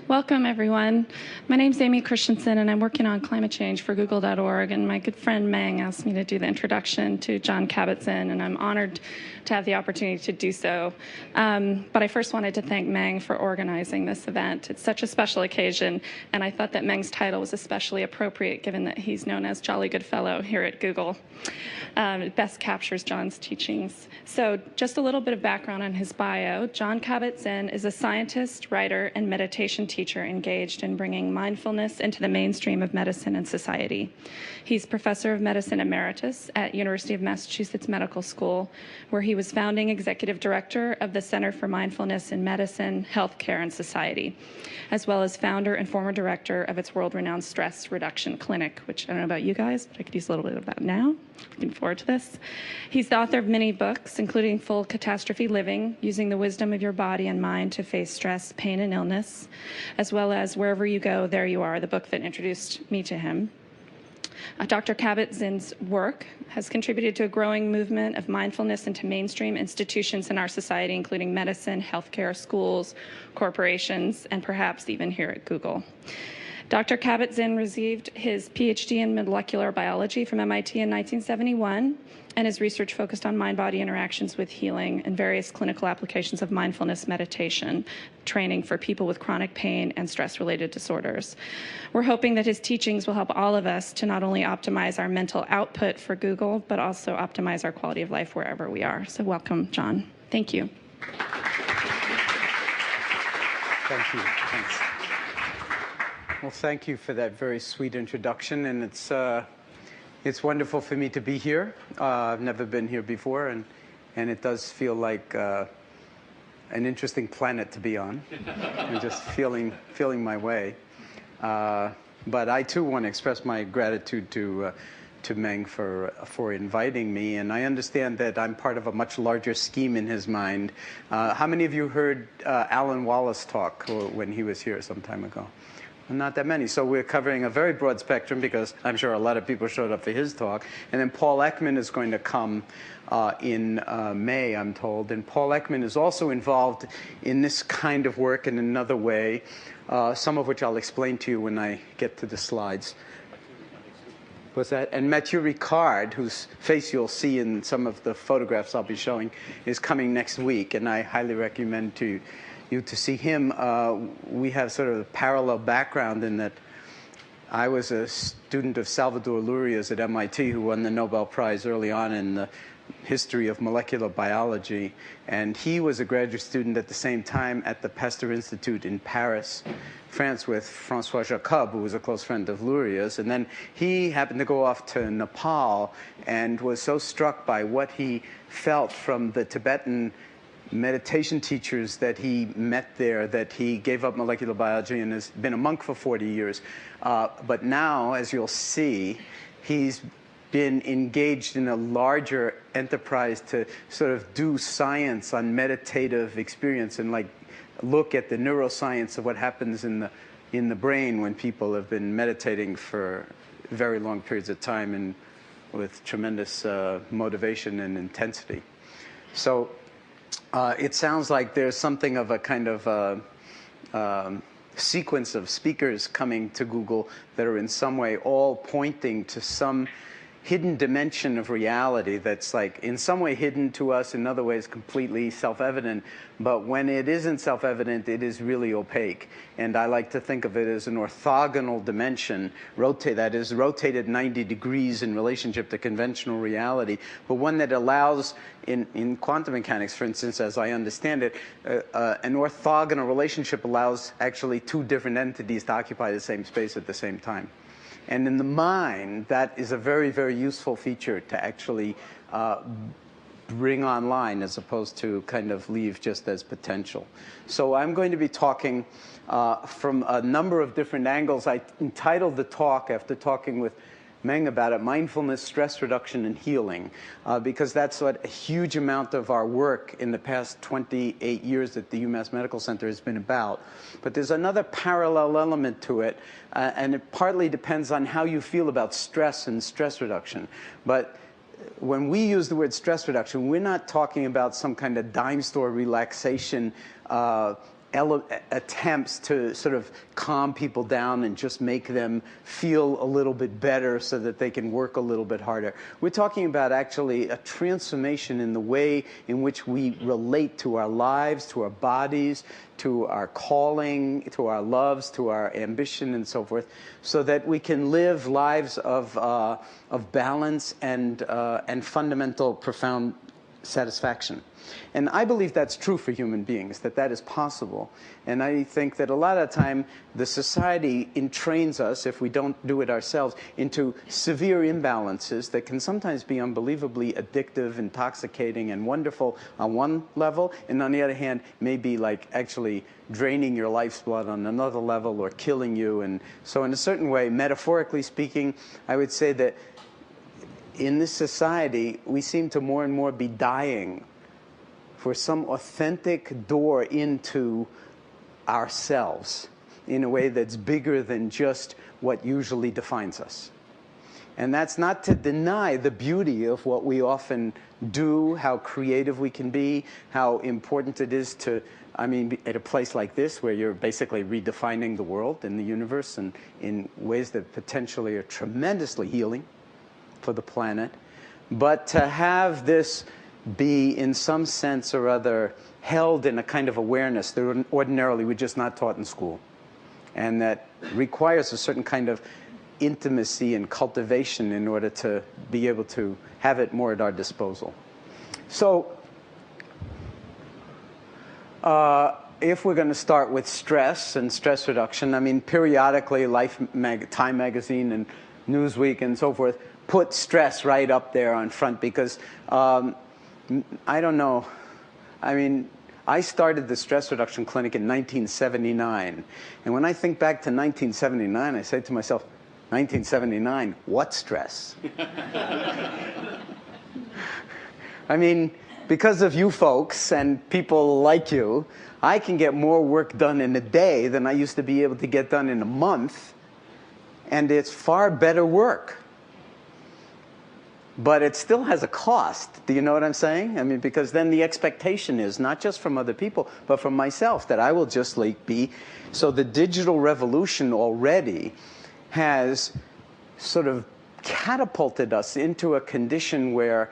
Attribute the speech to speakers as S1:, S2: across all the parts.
S1: Welcome, everyone. My name's Amy Christensen, and I'm working on climate change for Google.org. And my good friend Meng asked me to do the introduction to John Kabat, Zinn, and I'm honored to have the opportunity to do so. But I first wanted to thank Meng for organizing this event. It's such a special occasion, and I thought that Meng's title was especially appropriate given that he's known as Jolly Good Fellow here at Google. It best captures John's teachings. So just a little bit of background on his bio. John Kabat, Zinn is a scientist, writer, and meditation teacher engaged in bringing mindfulness into the mainstream of medicine and society. He's professor of medicine emeritus at University of Massachusetts Medical School, where he was founding executive director of the Center for Mindfulness in Medicine, Healthcare, and Society, as well as founder and former director of its world-renowned stress reduction clinic, which I don't know about you guys, but I could use a little bit of that now. Looking forward to this. He's the author of many books, including Full Catastrophe Living, Using the Wisdom of Your Body and Mind to Face Stress, Pain, and Illness, as well as Wherever You Go, There You Are, the book that introduced me to him. Dr. Kabat, Zinn's work has contributed to a growing movement of mindfulness into mainstream institutions in our society, including medicine, healthcare, schools, corporations, and perhaps even here at Google. Dr. Kabat, Zinn received his PhD in molecular biology from MIT in 1971, and his research focused on mind-body interactions with healing and various clinical applications of mindfulness meditation training for people with chronic pain and stress-related disorders. We're hoping that his teachings will help all of us to not only optimize our mental output for Google, but also optimize our quality of life wherever we are. So welcome, John. Thank you.
S2: Thank you. Thanks. Well, thank you for that very sweet introduction, and it's wonderful for me to be here. I've never been here before, and it does feel like an interesting planet to be on. I'm just feeling my way. But I too want to express my gratitude to Meng for inviting me, and I understand that I'm part of a much larger scheme in his mind. How many of you heard Alan Wallace talk when he was here some time ago? Not that many. So we're covering a very broad spectrum because I'm sure a lot of people showed up for his talk. And then Paul Ekman is going to come in May, I'm told. And Paul Ekman is also involved in this kind of work in another way, some of which I'll explain to you when I get to the slides. What's that? And Mathieu Ricard, whose face you'll see in some of the photographs I'll be showing, is coming next week. And I highly recommend to you to see him. We have sort of a parallel background in that I was a student of Salvador Luria's at MIT, who won the Nobel Prize early on in the history of molecular biology. And he was a graduate student at the same time at the Pasteur Institute in Paris, France, with François Jacob, who was a close friend of Luria's. And then he happened to go off to Nepal and was so struck by what he felt from the Tibetan meditation teachers that he met there that he gave up molecular biology and has been a monk for 40 years. But now, as you'll see, he's been engaged in a larger enterprise to sort of do science on meditative experience and like look at the neuroscience of what happens in the brain when people have been meditating for very long periods of time and with tremendous motivation and intensity. So it sounds like there's something of a kind of sequence of speakers coming to Google that are in some way all pointing to some hidden dimension of reality that's like in some way hidden to us, in other ways completely self-evident. But when it isn't self-evident, it is really opaque. And I like to think of it as an orthogonal dimension, that is rotated 90 degrees in relationship to conventional reality, but one that allows, in quantum mechanics, for instance, as I understand it, an orthogonal relationship allows actually two different entities to occupy the same space at the same time. And in the mind, that is a very, very useful feature to actually bring online as opposed to kind of leave just as potential. So I'm going to be talking from a number of different angles. I entitled the talk, after talking with Meng about it, Mindfulness, Stress Reduction, and Healing, because that's what a huge amount of our work in the past 28 years at the UMass Medical Center has been about. But there's another parallel element to it, and it partly depends on how you feel about stress and stress reduction. But when we use the word stress reduction, we're not talking about some kind of dime store relaxation attempts to sort of calm people down and just make them feel a little bit better so that they can work a little bit harder. We're talking about actually a transformation in the way in which we relate to our lives, to our bodies, to our calling, to our loves, to our ambition, and so forth, so that we can live lives of balance and fundamental, profound satisfaction. And I believe that's true for human beings, that is possible. And I think that a lot of the time the society entrains us, if we don't do it ourselves, into severe imbalances that can sometimes be unbelievably addictive, intoxicating, and wonderful on one level, and on the other hand may be like actually draining your life's blood on another level or killing you. And so in a certain way, metaphorically speaking, I would say that in this society we seem to more and more be dying for some authentic door into ourselves in a way that's bigger than just what usually defines us. And that's not to deny the beauty of what we often do, how creative we can be, how important it is to, I mean, at a place like this where you're basically redefining the world and the universe and in ways that potentially are tremendously healing for the planet. But to have this be, in some sense or other, held in a kind of awareness that ordinarily we're just not taught in school, and that requires a certain kind of intimacy and cultivation in order to be able to have it more at our disposal. So if we're going to start with stress and stress reduction, I mean, periodically Time magazine and Newsweek and so forth put stress right up there on front because I don't know. I mean, I started the stress reduction clinic in 1979. And when I think back to 1979, I say to myself, 1979, what stress? I mean, because of you folks and people like you, I can get more work done in a day than I used to be able to get done in a month. And it's far better work. But it still has a cost. Do you know what I'm saying? I mean, because then the expectation is not just from other people, but from myself, that I will just like be. So the digital revolution already has sort of catapulted us into a condition where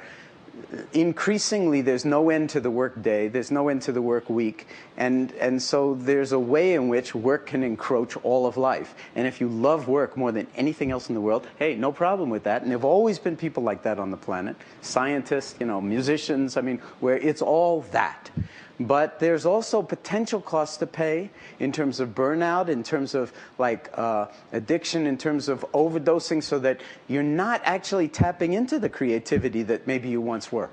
S2: increasingly there's no end to the work day, there's no end to the work week, and so there's a way in which work can encroach all of life. And if you love work more than anything else in the world, hey, no problem with that. And there have always been people like that on the planet, scientists, you know, musicians, I mean, where it's all that. But there's also potential costs to pay in terms of burnout, in terms of like addiction, in terms of overdosing, so that you're not actually tapping into the creativity that maybe you once were.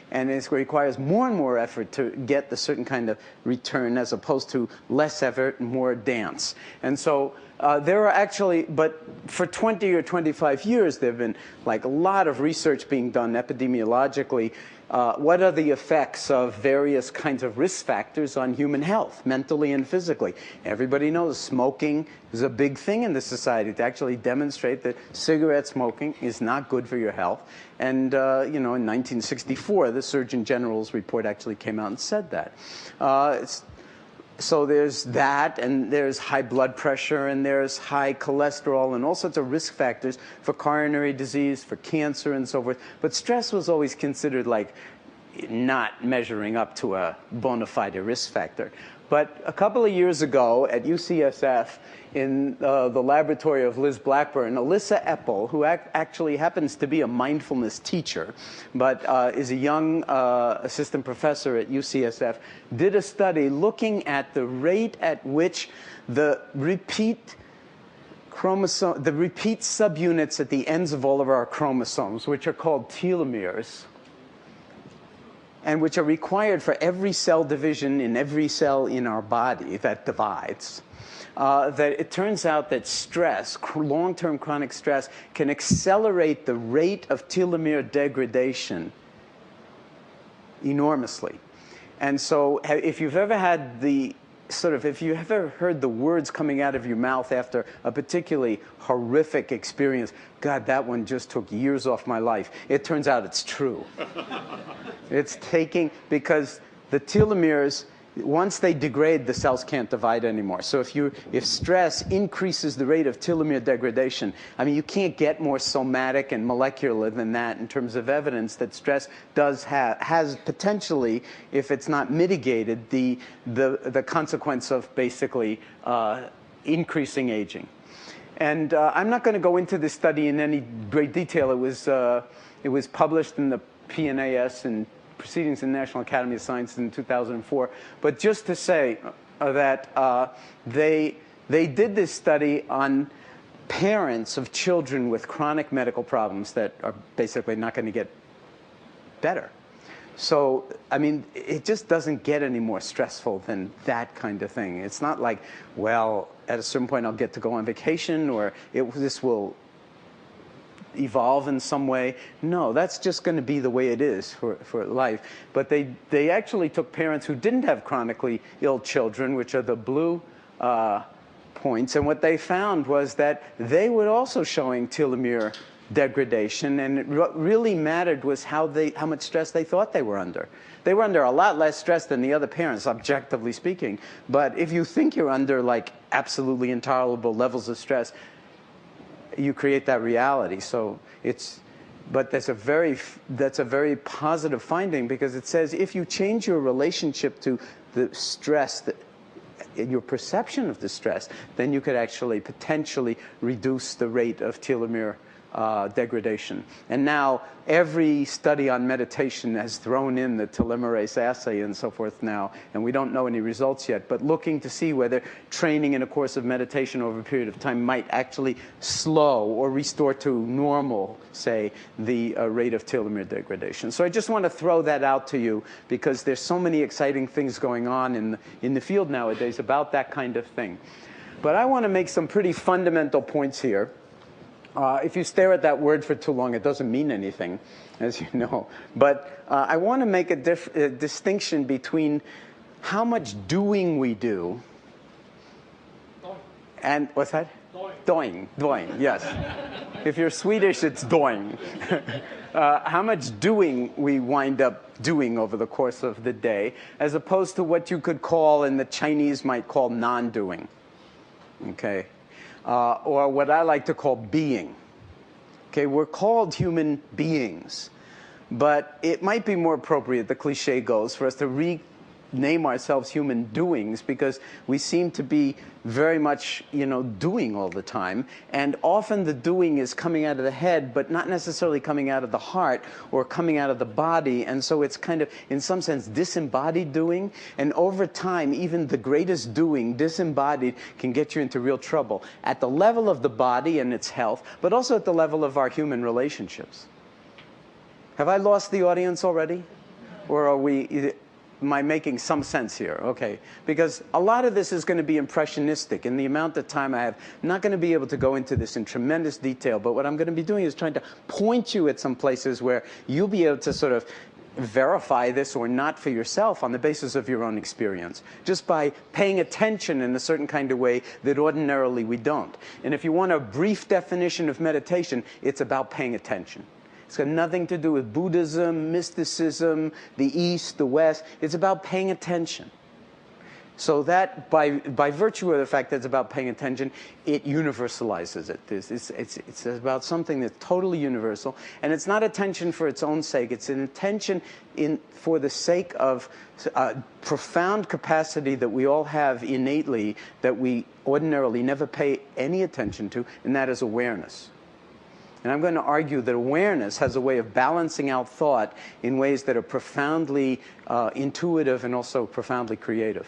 S2: And it requires more and more effort to get the certain kind of return as opposed to less effort and more dance. And so there are actually, but for 20 or 25 years, there have been like a lot of research being done epidemiologically. What are the effects of various kinds of risk factors on human health, mentally and physically? Everybody knows smoking is a big thing in this society to actually demonstrate that cigarette smoking is not good for your health. And, you know, in 1964, the Surgeon General's report actually came out and said that. So there's that, and there's high blood pressure, and there's high cholesterol, and all sorts of risk factors for coronary disease, for cancer, and so forth. But stress was always considered like not measuring up to a bona fide risk factor. But a couple of years ago at UCSF, in the laboratory of Liz Blackburn, Alyssa Epple, who actually happens to be a mindfulness teacher, but is a young assistant professor at UCSF, did a study looking at the rate at which the repeat subunits at the ends of all of our chromosomes, which are called telomeres, and which are required for every cell division in every cell in our body that divides, that it turns out that stress, long-term chronic stress, can accelerate the rate of telomere degradation enormously. And so if you've ever had the if you ever heard the words coming out of your mouth after a particularly horrific experience, God, that one just took years off my life, it turns out it's true. It's taking, because the telomeres once they degrade, the cells can't divide anymore. So if stress increases the rate of telomere degradation, I mean, you can't get more somatic and molecular than that in terms of evidence that stress has potentially, if it's not mitigated, the consequence of basically increasing aging. And I'm not going to go into this study in any great detail. It was published in the PNAS and Proceedings in the National Academy of Sciences in 2004. But just to say that they did this study on parents of children with chronic medical problems that are basically not going to get better. So, I mean, it just doesn't get any more stressful than that kind of thing. It's not like, well, at a certain point I'll get to go on vacation, or this will evolve in some way. No, that's just going to be the way it is for life. But they actually took parents who didn't have chronically ill children, which are the blue points, and what they found was that they were also showing telomere degradation, and what really mattered was how much stress they thought they were under. They were under a lot less stress than the other parents, objectively speaking. But if you think you're under like absolutely intolerable levels of stress, you create that reality. So but that's a very positive finding, because it says if you change your relationship to the stress, your perception of the stress, then you could actually potentially reduce the rate of telomere degradation. And now every study on meditation has thrown in the telomerase assay and so forth now, and we don't know any results yet, but looking to see whether training in a course of meditation over a period of time might actually slow or restore to normal, say, the rate of telomere degradation. So I just want to throw that out to you, because there's so many exciting things going on in the field nowadays about that kind of thing. But I want to make some pretty fundamental points here. If you stare at that word for too long, it doesn't mean anything, as you know. But I want to make a distinction between how much doing we do and, what's that? Doing, yes. If you're Swedish, it's doing. How much doing we wind up doing over the course of the day, as opposed to what you could call, and the Chinese might call, non-doing. Okay? Or what I like to call being. Okay, we're called human beings, but it might be more appropriate, the cliche goes, for us to rename ourselves human doings, because we seem to be very much, doing all the time, and often the doing is coming out of the head, but not necessarily coming out of the heart or coming out of the body, and so it's kind of, in some sense, disembodied doing, and over time, even the greatest doing, disembodied, can get you into real trouble at the level of the body and its health, but also at the level of our human relationships. Have I lost the audience already? Or am I making some sense here? Okay. Because a lot of this is going to be impressionistic in the amount of time I have. I'm not going to be able to go into this in tremendous detail, but what I'm going to be doing is trying to point you at some places where you'll be able to sort of verify this or not for yourself on the basis of your own experience, just by paying attention in a certain kind of way that ordinarily we don't. And if you want a brief definition of meditation, it's about paying attention. It's got nothing to do with Buddhism, mysticism, the East, the West. It's about paying attention. So that, by virtue of the fact that it's about paying attention, it universalizes it. It's about something that's totally universal. And it's not attention for its own sake. It's an attention for the sake of profound capacity that we all have innately that we ordinarily never pay any attention to, and that is awareness. And I'm going to argue that awareness has a way of balancing out thought in ways that are profoundly intuitive and also profoundly creative.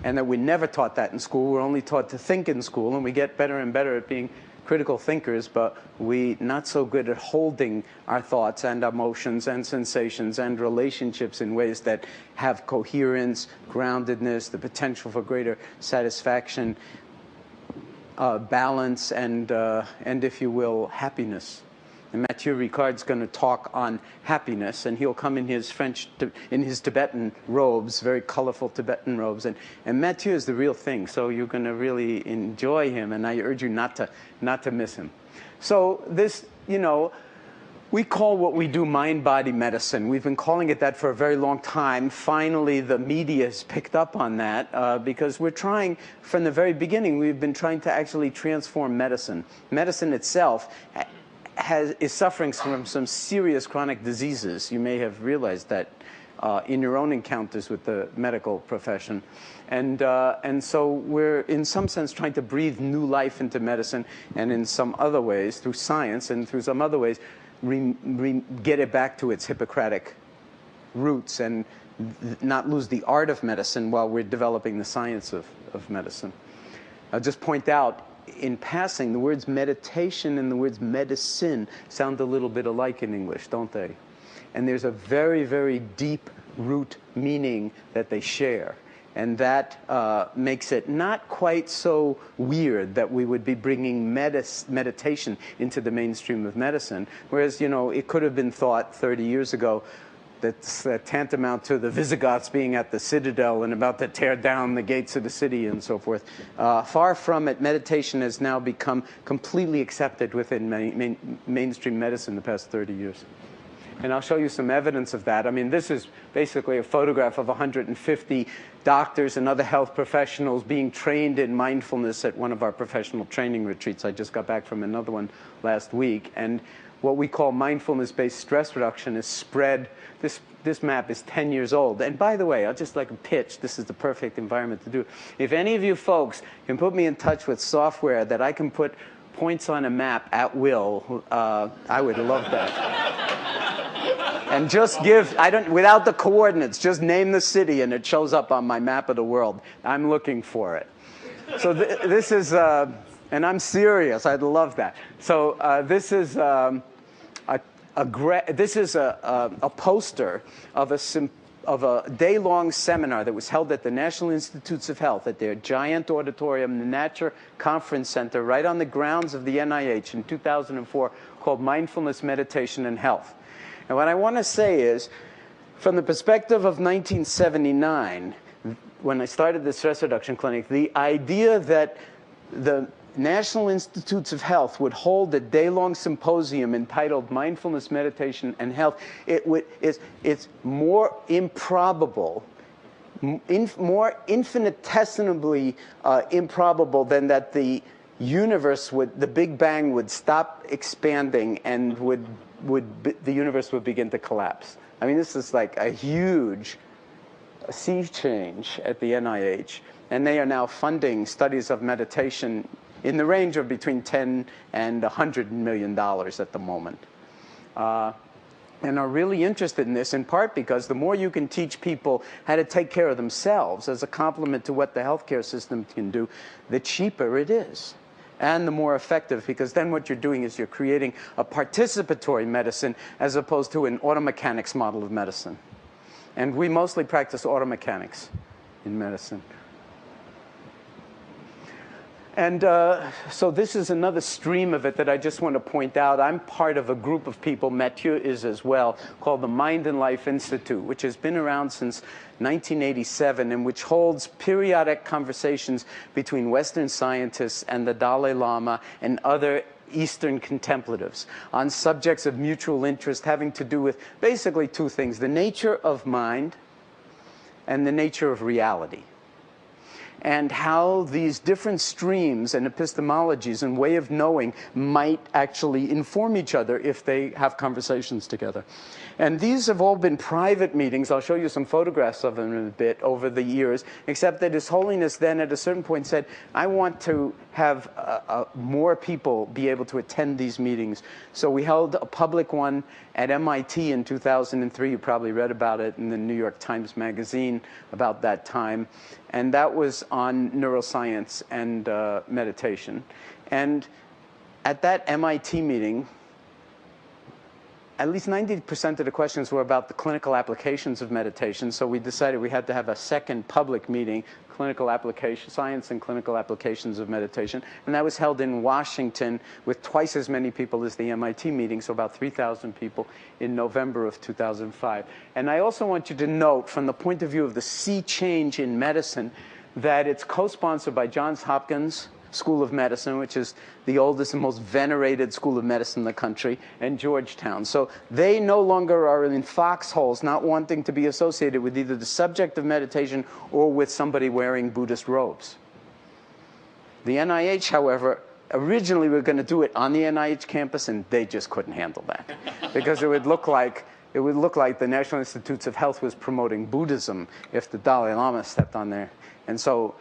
S2: And that we're never taught that in school. We're only taught to think in school, and we get better and better at being critical thinkers, but we're not so good at holding our thoughts and emotions and sensations and relationships in ways that have coherence, groundedness, the potential for greater satisfaction, balance, and if you will, happiness. And Mathieu Ricard's going to talk on happiness, and he'll come in his Tibetan robes, very colorful Tibetan robes, and Mathieu is the real thing. So you're going to really enjoy him, and I urge you not to miss him. So this, We call what we do mind-body medicine. We've been calling it that for a very long time. Finally, the media has picked up on that because we're trying, from the very beginning, we've been trying to actually transform medicine. Medicine itself is suffering from some serious chronic diseases. You may have realized that in your own encounters with the medical profession. And so we're, in some sense, trying to breathe new life into medicine, and in some other ways, through science, and through some other ways, get it back to its Hippocratic roots and not lose the art of medicine while we're developing the science of medicine. I'll just point out, in passing, the words meditation and the words medicine sound a little bit alike in English, don't they? And there's a very, very deep root meaning that they share. And that makes it not quite so weird that we would be bringing meditation into the mainstream of medicine. Whereas, you know, it could have been thought 30 years ago that's tantamount to the Visigoths being at the citadel and about to tear down the gates of the city and so forth. Far from it, meditation has now become completely accepted within mainstream medicine the past 30 years. And I'll show you some evidence of that. I mean, this is basically a photograph of 150 doctors and other health professionals being trained in mindfulness at one of our professional training retreats. I just got back from another one last week. And what we call mindfulness-based stress reduction is spread. This map is 10 years old. And by the way, I'll just like a pitch. This is the perfect environment to do it. If any of you folks can put me in touch with software that I can put points on a map at will, I would love that. And just give, without the coordinates, just name the city and it shows up on my map of the world. I'm looking for it. So this is, and I'm serious, I'd love that. So this is a poster of a day-long seminar that was held at the National Institutes of Health at their giant auditorium, the Natcher Conference Center, right on the grounds of the NIH in 2004, called Mindfulness, Meditation, and Health. And what I want to say is, from the perspective of 1979, when I started the stress reduction clinic, the idea that the National Institutes of Health would hold a day-long symposium entitled Mindfulness, Meditation, and Health, it's more improbable, more infinitesimally improbable than that the universe the Big Bang would stop expanding and the universe would begin to collapse. I mean, this is like a huge sea change at the NIH, and they are now funding studies of meditation in the range of between $10 and $100 million at the moment. And are really interested in this, in part because the more you can teach people how to take care of themselves as a complement to what the healthcare system can do, the cheaper it is. And the more effective, because then what you're doing is you're creating a participatory medicine as opposed to an automechanics model of medicine. And we mostly practice automechanics in medicine. And so this is another stream of it that I just want to point out. I'm part of a group of people, Mathieu is as well, called the Mind and Life Institute, which has been around since 1987 and which holds periodic conversations between Western scientists and the Dalai Lama and other Eastern contemplatives on subjects of mutual interest having to do with basically two things: the nature of mind and the nature of reality, and how these different streams and epistemologies and way of knowing might actually inform each other if they have conversations together. And these have all been private meetings. I'll show you some photographs of them in a bit over the years, except that His Holiness then at a certain point said, I want to have more people be able to attend these meetings. So we held a public one at MIT in 2003. You probably read about it in the New York Times Magazine about that time. And that was on neuroscience and meditation. And at that MIT meeting, at least 90% of the questions were about the clinical applications of meditation. So we decided we had to have a second public meeting, science and clinical applications of meditation. And that was held in Washington with twice as many people as the MIT meeting, so about 3,000 people in November of 2005. And I also want you to note, from the point of view of the sea change in medicine, that it's co-sponsored by Johns Hopkins, School of Medicine, which is the oldest and most venerated school of medicine in the country, and Georgetown. So they no longer are in foxholes, not wanting to be associated with either the subject of meditation or with somebody wearing Buddhist robes. The NIH, however, originally we were going to do it on the NIH campus, and they just couldn't handle that because it would look like the National Institutes of Health was promoting Buddhism if the Dalai Lama stepped on there. And so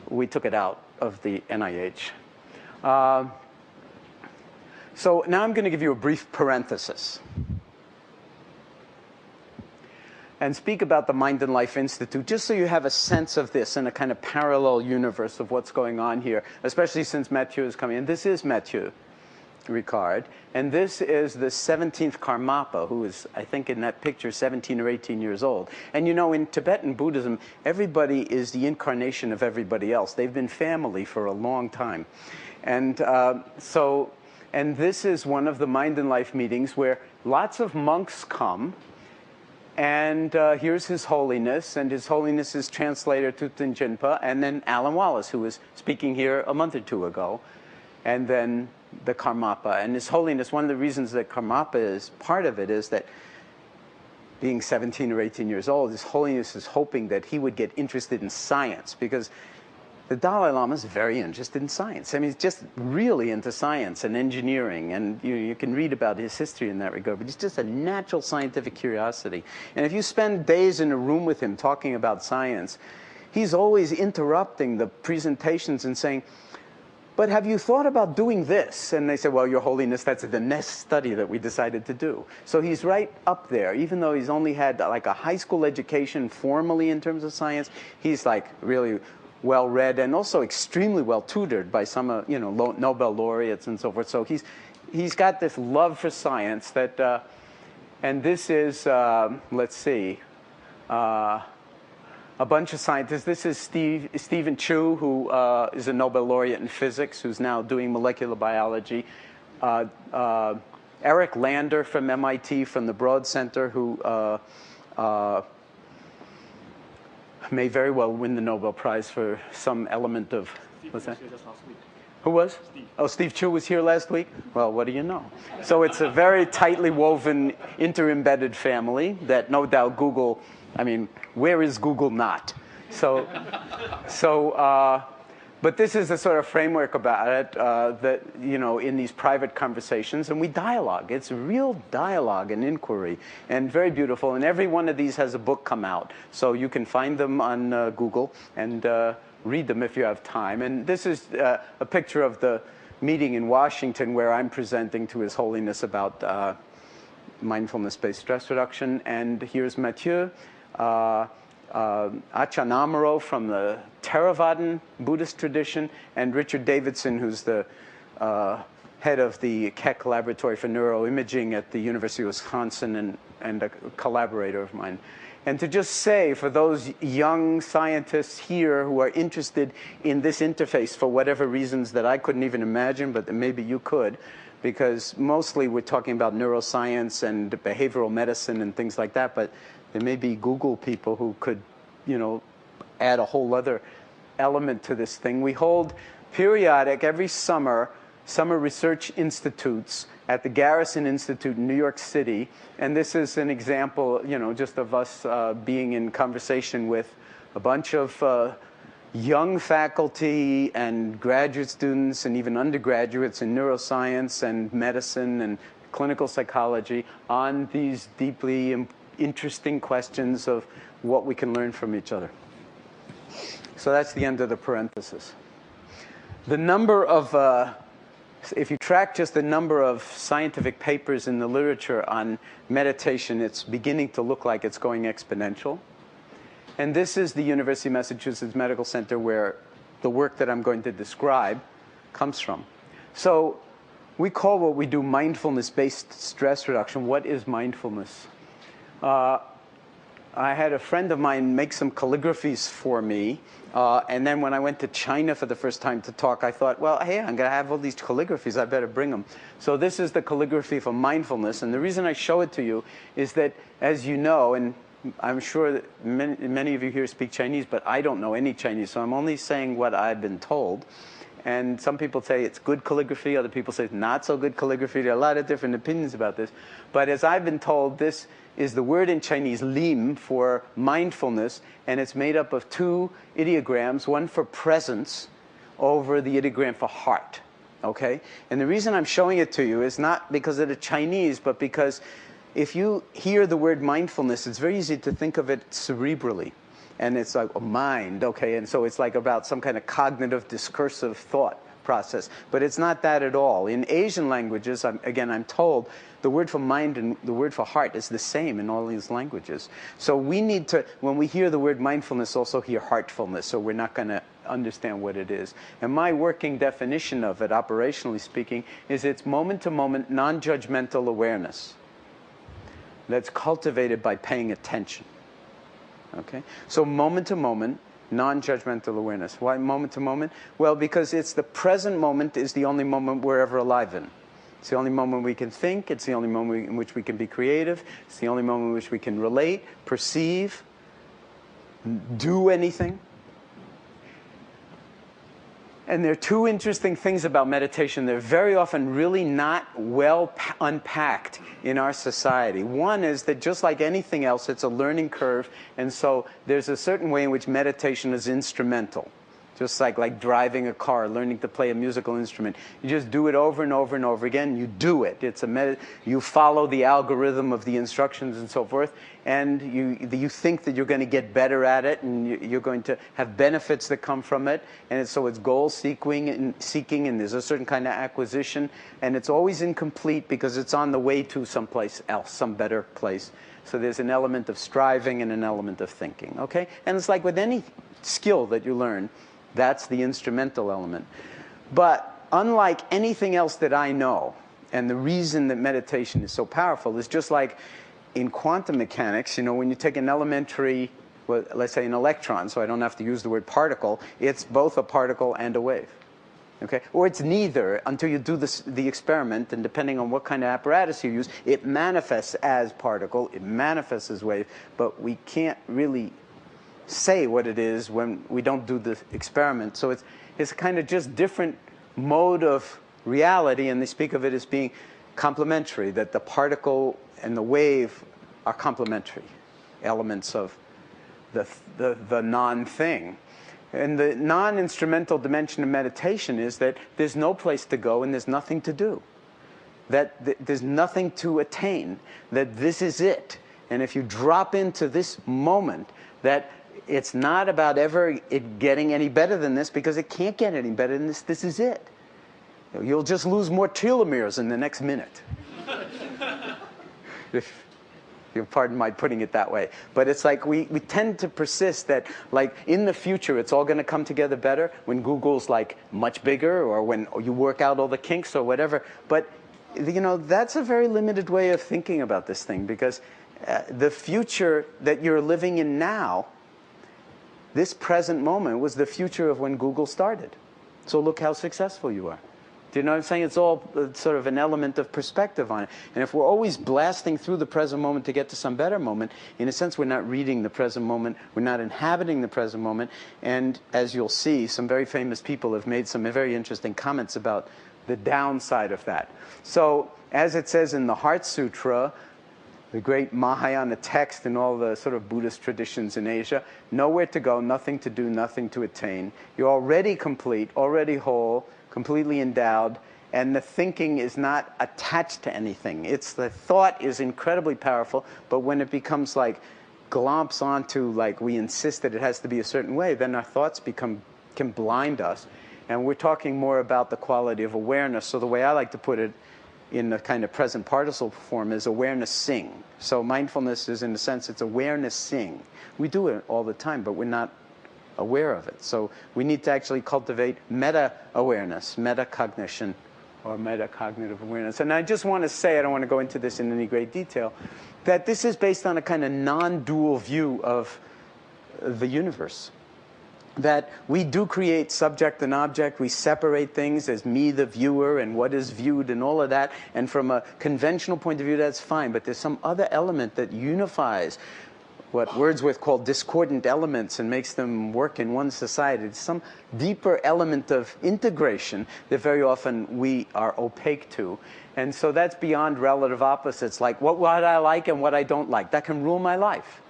S2: we took it out of the NIH. So now I'm going to give you a brief parenthesis and speak about the Mind and Life Institute, just so you have a sense of this in a kind of parallel universe of what's going on here, especially since Mathieu is coming in. This is Mathieu Ricard, and this is the 17th Karmapa, who is, I think in that picture, 17 or 18 years old. And you know, in Tibetan Buddhism, everybody is the incarnation of everybody else. They've been family for a long time. And and this is one of the Mind and Life meetings where lots of monks come. And here's His Holiness, and His Holiness's translator, Thupten Jinpa, and then Alan Wallace, who was speaking here a month or two ago, and then the Karmapa. And His Holiness, one of the reasons that Karmapa is part of it is that being 17 or 18 years old, His Holiness is hoping that he would get interested in science, because the Dalai Lama is very interested in science. I mean, he's just really into science and engineering, and you can read about his history in that regard, but he's just a natural scientific curiosity. And if you spend days in a room with him talking about science, he's always interrupting the presentations and saying, but have you thought about doing this? And they say, well, Your Holiness, that's the next study that we decided to do. So he's right up there. Even though he's only had like a high school education formally in terms of science, he's like really well-read and also extremely well-tutored by some, Nobel laureates and so forth. So he's got this love for science that, and this is, let's see, a bunch of scientists. This is Stephen Chu, who is a Nobel laureate in physics, who's now doing molecular biology. Eric Lander from MIT, from the Broad Center, who may very well win the Nobel Prize for some element of, what's that? Who was? Steve. Oh, Steve Chu was here last week? Well, what do you know? So it's a very tightly woven, inter-embedded family that no doubt Google, I mean, where is Google not? But this is the sort of framework about it that, in these private conversations, and we dialogue. It's real dialogue and inquiry, and very beautiful. And every one of these has a book come out. So you can find them on Google and read them if you have time. And this is a picture of the meeting in Washington where I'm presenting to His Holiness about mindfulness-based stress reduction. And here's Mathieu. Achan Amaro from the Theravadan Buddhist tradition, and Richard Davidson, who's the head of the Keck Laboratory for Neuroimaging at the University of Wisconsin and a collaborator of mine. And to just say, for those young scientists here who are interested in this interface for whatever reasons that I couldn't even imagine, but that maybe you could, because mostly we're talking about neuroscience and behavioral medicine and things like that, but there may be Google people who could, add a whole other element to this thing. We hold periodic, every summer research institutes at the Garrison Institute in New York City. And this is an example, just of us being in conversation with a bunch of young faculty and graduate students and even undergraduates in neuroscience and medicine and clinical psychology on these deeply interesting questions of what we can learn from each other. So that's the end of the parenthesis. The number of, if you track just the number of scientific papers in the literature on meditation, it's beginning to look like it's going exponential. And this is the University of Massachusetts Medical Center where the work that I'm going to describe comes from. So we call what we do mindfulness-based stress reduction. What is mindfulness? I had a friend of mine make some calligraphies for me, and then when I went to China for the first time to talk, I thought, well, hey, I'm going to have all these calligraphies, I better bring them. So this is the calligraphy for mindfulness, and the reason I show it to you is that, as you know, and I'm sure that many of you here speak Chinese, but I don't know any Chinese, so I'm only saying what I've been told. And some people say it's good calligraphy, other people say it's not so good calligraphy. There are a lot of different opinions about this. But as I've been told, this is the word in Chinese, lim, for mindfulness, and it's made up of 2 ideograms, one for presence over the ideogram for heart. Okay? And the reason I'm showing it to you is not because of the Chinese, but because if you hear the word mindfulness, it's very easy to think of it cerebrally. And it's like a mind, okay? And so it's like about some kind of cognitive, discursive thought process. But it's not that at all. In Asian languages, I'm told, the word for mind and the word for heart is the same in all these languages. So we need to, when we hear the word mindfulness, also hear heartfulness, so we're not going to understand what it is. And my working definition of it, operationally speaking, is it's moment-to-moment, non-judgmental awareness that's cultivated by paying attention. Okay? So moment-to-moment, non-judgmental awareness. Why moment-to-moment? Well, because it's the present moment is the only moment we're ever alive in. It's the only moment we can think. It's the only moment in which we can be creative. It's the only moment in which we can relate, perceive, do anything. And there are 2 interesting things about meditation. They're very often really not well unpacked in our society. One is that just like anything else, it's a learning curve. And so there's a certain way in which meditation is instrumental. Just like driving a car, learning to play a musical instrument. You just do it over and over and over again. You do it. It's you follow the algorithm of the instructions and so forth. And you think that you're going to get better at it, and you're going to have benefits that come from it. And so it's goal seeking, and there's a certain kind of acquisition. And it's always incomplete because it's on the way to someplace else, some better place. So there's an element of striving and an element of thinking. Okay? And it's like with any skill that you learn, that's the instrumental element. But unlike anything else that I know, and the reason that meditation is so powerful is just like in quantum mechanics, when you take an elementary, well, let's say an electron, so I don't have to use the word particle, it's both a particle and a wave. Okay? Or it's neither until you do the experiment, and depending on what kind of apparatus you use, it manifests as particle, it manifests as wave, but we can't really say what it is when we don't do the experiment. So it's kind of just different mode of reality, and they speak of it as being complementary, that the particle and the wave are complementary elements of the non-thing. And the non-instrumental dimension of meditation is that there's no place to go and there's nothing to do. That there's nothing to attain, that this is it. And if you drop into this moment, that it's not about ever it getting any better than this, because it can't get any better than this. This is it. You'll just lose more telomeres in the next minute. If you'll pardon my putting it that way. But it's like we tend to persist that like in the future it's all going to come together better when Google's like much bigger, or when you work out all the kinks or whatever. But that's a very limited way of thinking about this thing, because the future that you're living in now, this present moment, was the future of when Google started. So look how successful you are. Do you know what I'm saying? It's all sort of an element of perspective on it. And if we're always blasting through the present moment to get to some better moment, in a sense we're not reading the present moment, we're not inhabiting the present moment. And as you'll see, some very famous people have made some very interesting comments about the downside of that. So as it says in the Heart Sutra, the great Mahayana text in all the sort of Buddhist traditions in Asia, nowhere to go, nothing to do, nothing to attain. You're already complete, already whole, completely endowed, and the thinking is not attached to anything. The thought is incredibly powerful, but when it becomes like glomps onto, like we insist that it has to be a certain way, then our thoughts can blind us. And we're talking more about the quality of awareness. So the way I like to put it in the kind of present participle form is awareness sing. So mindfulness is, in a sense, it's awareness sing. We do it all the time, but we're not aware of it. So we need to actually cultivate meta-awareness, meta-cognition, or metacognitive awareness. And I just want to say, I don't want to go into this in any great detail, that this is based on a kind of non-dual view of the universe. That we do create subject and object, we separate things as me, the viewer, and what is viewed, and all of that. And from a conventional point of view, that's fine. But there's some other element that unifies what Wordsworth called discordant elements and makes them work in one society. It's some deeper element of integration that very often we are opaque to. And so that's beyond relative opposites, like what I like and what I don't like. That can rule my life.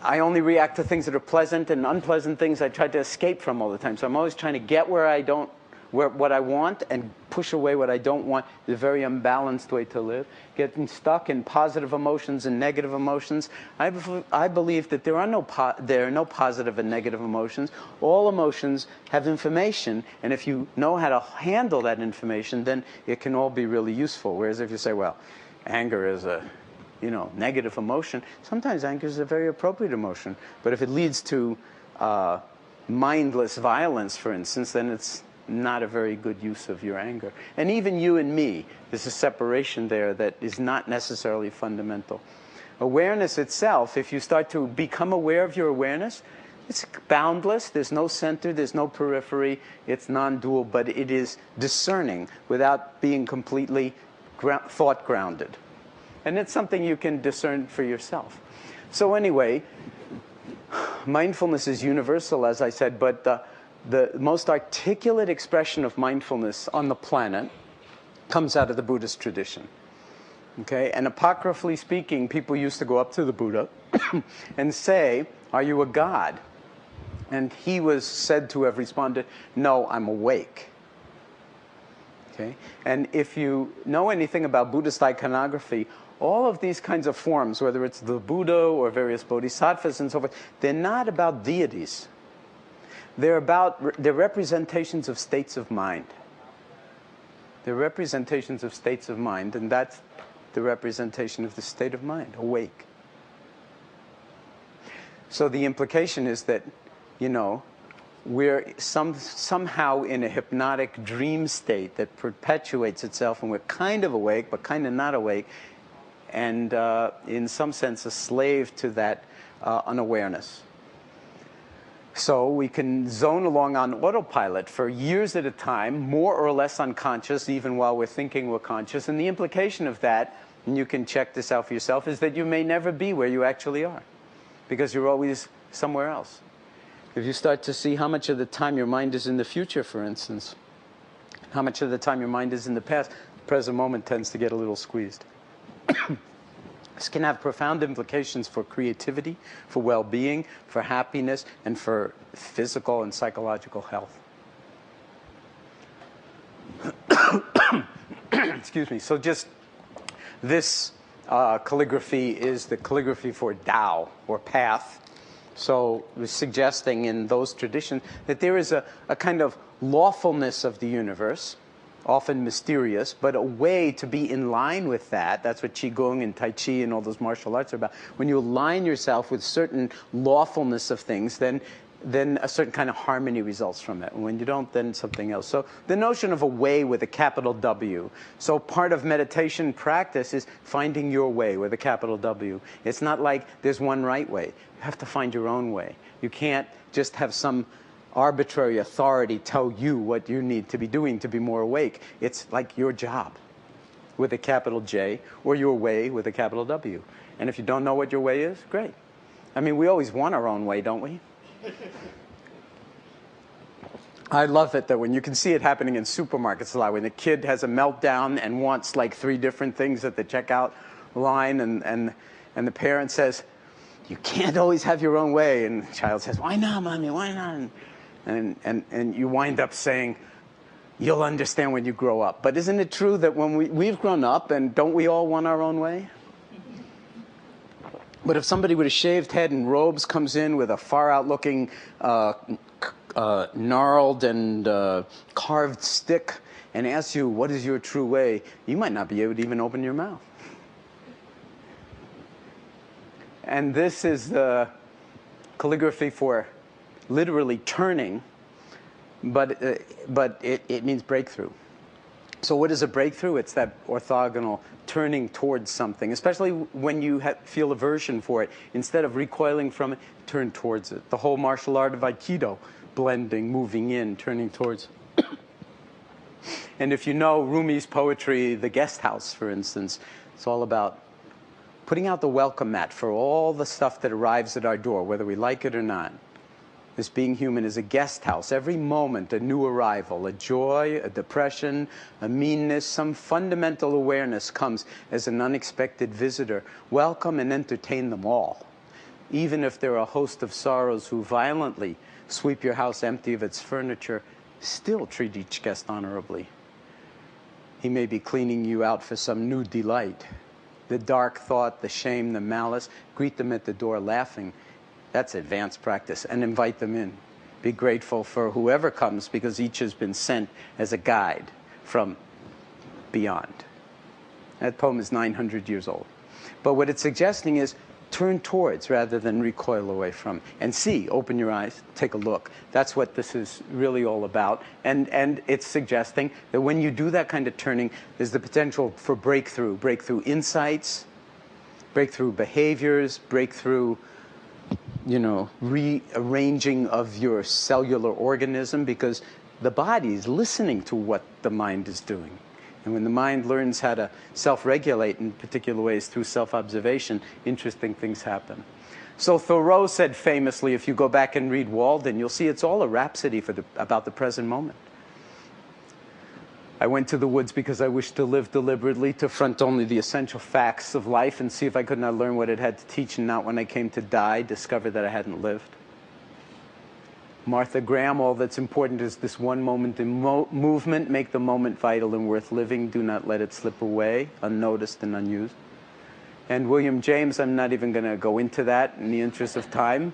S2: I only react to things that are pleasant, and unpleasant things I try to escape from all the time. So I'm always trying to get what I want and push away what I don't want. It's a very unbalanced way to live. Getting stuck in positive emotions and negative emotions. I believe that there are no positive and negative emotions. All emotions have information, and if you know how to handle that information, then it can all be really useful. Whereas if you say, well, anger is a negative emotion, sometimes anger is a very appropriate emotion. But if it leads to mindless violence, for instance, then it's not a very good use of your anger. And even you and me, there's a separation there that is not necessarily fundamental. Awareness itself, if you start to become aware of your awareness, it's boundless. There's no center, there's no periphery. It's non-dual, but it is discerning without being completely thought grounded. And it's something you can discern for yourself. So anyway, mindfulness is universal, as I said, but the most articulate expression of mindfulness on the planet comes out of the Buddhist tradition. Okay? And apocryphally speaking, people used to go up to the Buddha and say, "Are you a god?" And he was said to have responded, "No, I'm awake." Okay? And if you know anything about Buddhist iconography, all of these kinds of forms, whether it's the Buddha or various bodhisattvas and so forth, they're not about deities. They're representations of states of mind. They're representations of states of mind, and that's the representation of the state of mind, awake. So the implication is that, we're somehow in a hypnotic dream state that perpetuates itself, and we're kind of awake, but kind of not awake, and in some sense a slave to that unawareness. So we can zone along on autopilot for years at a time, more or less unconscious, even while we're thinking we're conscious. And the implication of that, and you can check this out for yourself, is that you may never be where you actually are, because you're always somewhere else. If you start to see how much of the time your mind is in the future, for instance, how much of the time your mind is in the past, the present moment tends to get a little squeezed. This can have profound implications for creativity, for well-being, for happiness, and for physical and psychological health. Excuse me. So just this calligraphy is the calligraphy for Tao, or path. So we're suggesting in those traditions that there is a kind of lawfulness of the universe, often mysterious, but a way to be in line with that. That's what Qigong and Tai Chi and all those martial arts are about. When you align yourself with certain lawfulness of things, then a certain kind of harmony results from it. And when you don't, then something else. So the notion of a way with a capital W. So part of meditation practice is finding your way with a capital W. It's not like there's one right way. You have to find your own way. You can't just have some arbitrary authority tell you what you need to be doing to be more awake. It's like your job with a capital J, or your way with a capital W. And if you don't know what your way is, great. I mean, we always want our own way, don't we? I love it that when you can see it happening in supermarkets a lot, when the kid has a meltdown and wants like 3 different things at the checkout line, and the parent says, "You can't always have your own way," and the child says, "Why not, Mommy, why not?" And you wind up saying, "You'll understand when you grow up." But isn't it true that when we've grown up, and don't we all want our own way? But if somebody with a shaved head and robes comes in with a far-out-looking, gnarled and carved stick and asks you, "What is your true way?" you might not be able to even open your mouth. And this is the calligraphy for literally turning, but it means breakthrough. So what is a breakthrough? It's that orthogonal turning towards something, especially when you feel aversion for it. Instead of recoiling from it, turn towards it. The whole martial art of Aikido, blending, moving in, turning towards. And if you know Rumi's poetry, The Guest House, for instance, it's all about putting out the welcome mat for all the stuff that arrives at our door, whether we like it or not. This being human is a guest house. Every moment, a new arrival, a joy, a depression, a meanness, some fundamental awareness comes as an unexpected visitor. Welcome and entertain them all. Even if there are a host of sorrows who violently sweep your house empty of its furniture, still treat each guest honorably. He may be cleaning you out for some new delight. The dark thought, the shame, the malice, greet them at the door laughing. That's advanced practice, and invite them in. Be grateful for whoever comes, because each has been sent as a guide from beyond. That poem is 900 years old. But what it's suggesting is turn towards rather than recoil away from. And see, open your eyes, take a look. That's what this is really all about. And it's suggesting that when you do that kind of turning, there's the potential for breakthrough insights, breakthrough behaviors, breakthrough rearranging of your cellular organism, because the body is listening to what the mind is doing. And when the mind learns how to self-regulate in particular ways through self-observation, interesting things happen. So Thoreau said famously, if you go back and read Walden, you'll see it's all a rhapsody about the present moment. I went to the woods because I wished to live deliberately, to front only the essential facts of life and see if I could not learn what it had to teach, and not when I came to die, discover that I hadn't lived. Martha Graham, all that's important is this one moment in movement. Make the moment vital and worth living. Do not let it slip away, unnoticed and unused. And William James, I'm not even going to go into that in the interest of time,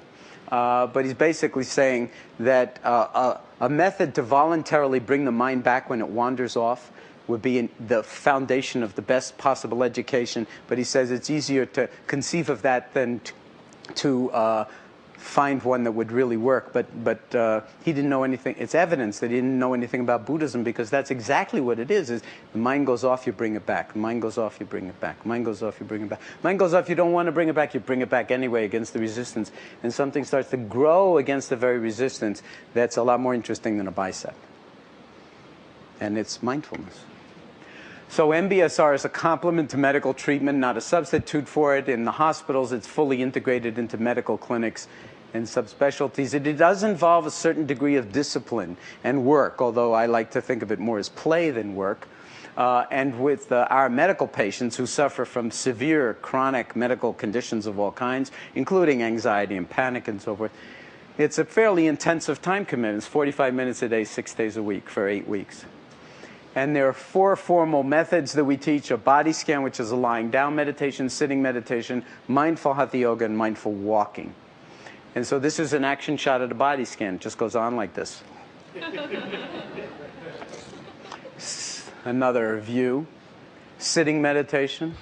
S2: but he's basically saying that a method to voluntarily bring the mind back when it wanders off would be the foundation of the best possible education. But he says it's easier to conceive of that than to find one that would really work. But he didn't know anything. It's evidence that he didn't know anything about Buddhism, because that's exactly what it is the mind goes off, you bring it back. The mind goes off, you bring it back. The mind goes off, you bring it back. The mind goes off, you don't want to bring it back, you bring it back anyway against the resistance. And something starts to grow against the very resistance that's a lot more interesting than a bicep. And it's mindfulness. So MBSR is a complement to medical treatment, not a substitute for it. In the hospitals, it's fully integrated into medical clinics and subspecialties. It does involve a certain degree of discipline and work, although I like to think of it more as play than work. And with our medical patients who suffer from severe chronic medical conditions of all kinds, including anxiety and panic and so forth, it's a fairly intensive time commitment. It's 45 minutes a day, 6 days a week for 8 weeks. And there are 4 formal methods that we teach: a body scan, which is a lying down meditation, sitting meditation, mindful hatha yoga, and mindful walking. And so this is an action shot at a body scan. It just goes on like this. Another view. Sitting meditation.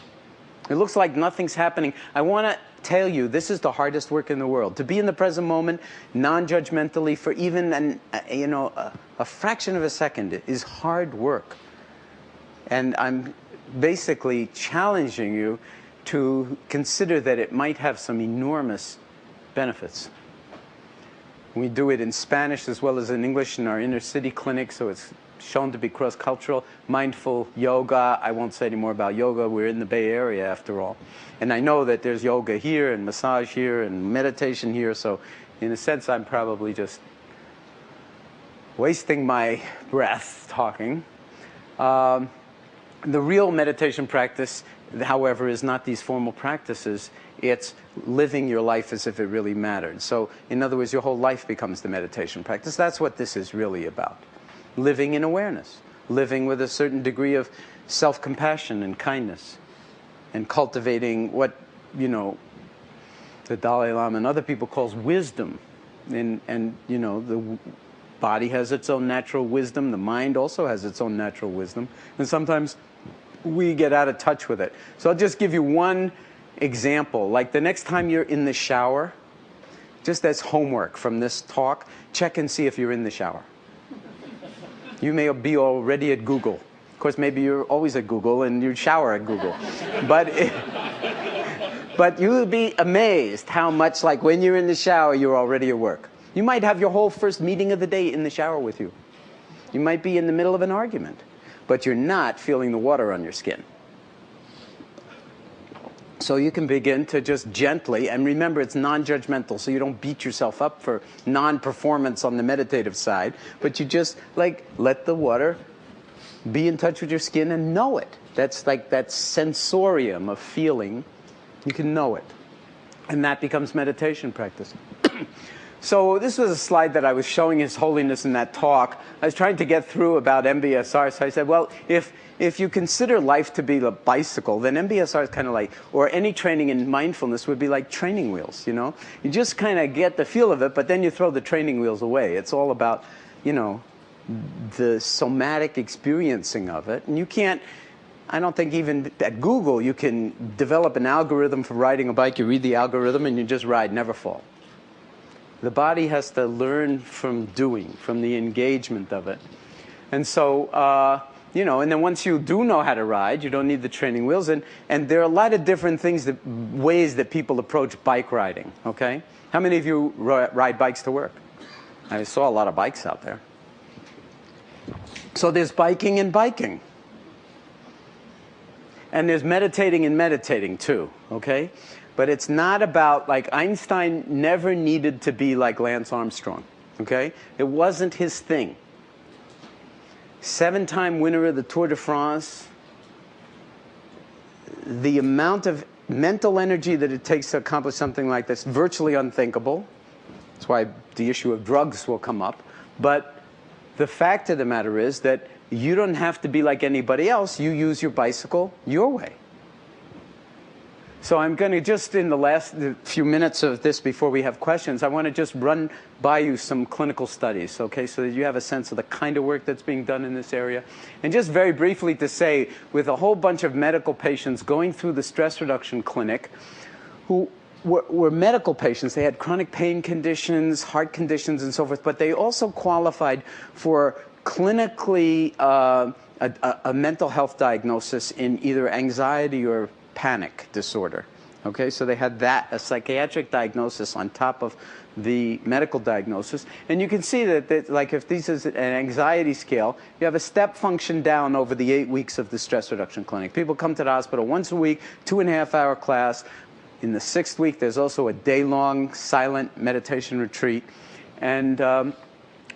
S2: It looks like nothing's happening. I want to tell you, this is the hardest work in the world. To be in the present moment, non-judgmentally, for even a fraction of a second is hard work. And I'm basically challenging you to consider that it might have some enormous benefits. We do it in Spanish as well as in English in our inner city clinic, so it's shown to be cross-cultural. Mindful yoga, I won't say any more about yoga. We're in the Bay Area after all. And I know that there's yoga here and massage here and meditation here, so in a sense I'm probably just wasting my breath talking. The real meditation practice, however, is not these formal practices. It's living your life as if it really mattered. So, in other words, your whole life becomes the meditation practice. That's what this is really about. Living in awareness. Living with a certain degree of self-compassion and kindness. And cultivating what, the Dalai Lama and other people calls wisdom. And the body has its own natural wisdom. The mind also has its own natural wisdom. And sometimes we get out of touch with it. So I'll just give you one example. Like the next time you're in the shower, just as homework from this talk, check and see if you're in the shower. You may be already at Google. Of course, maybe you're always at Google and you shower at Google. But you'll be amazed how much, like when you're in the shower, you're already at work. You might have your whole first meeting of the day in the shower with you. You might be in the middle of an argument. but you're not feeling the water on your skin. So you can begin to just gently, and remember it's non-judgmental, so you don't beat yourself up for non-performance on the meditative side, but you just like let the water be in touch with your skin and know it. That's like that sensorium of feeling. You can know it. And that becomes meditation practice. So this was a slide that I was showing His Holiness in that talk. I was trying to get through about MBSR, so I said, well, if you consider life to be a bicycle, then MBSR is kind of like, or any training in mindfulness would be like training wheels, you know? You just kind of get the feel of it, but then you throw the training wheels away. It's all about, you know, the somatic experiencing of it. And you can't, I don't think even at Google you can develop an algorithm for riding a bike. You read the algorithm and you just ride, never fall. The body has to learn from doing, from the engagement of it. And so, you know, and then once you do know how to ride, you don't need the training wheels. And there are a lot of different things, ways that people approach bike riding, okay? How many of you ride bikes to work? I saw a lot of bikes out there. So there's biking and biking. And there's meditating and meditating too, okay? But it's not about, like, Einstein never needed to be like Lance Armstrong, okay? It wasn't his thing. 7-time winner of the Tour de France. The amount of mental energy that it takes to accomplish something like this, virtually unthinkable. That's why the issue of drugs will come up. But the fact of the matter is that you don't have to be like anybody else. You use your bicycle your way. So I'm going to just, in the last few minutes of this before we have questions, I want to just run by you some clinical studies, okay, so that you have a sense of the kind of work that's being done in this area. And just very briefly to say, with a whole bunch of medical patients going through the stress reduction clinic who were medical patients, they had chronic pain conditions, heart conditions, and so forth, but they also qualified for clinically a mental health diagnosis in either anxiety or panic disorder. Okay, so they had that, a psychiatric diagnosis on top of the medical diagnosis. And you can see that like if this is an anxiety scale, you have a step function down over the 8 weeks of the stress reduction clinic. People come to the hospital once a week, 2.5-hour class. In the 6th week, there's also a day-long silent meditation retreat. And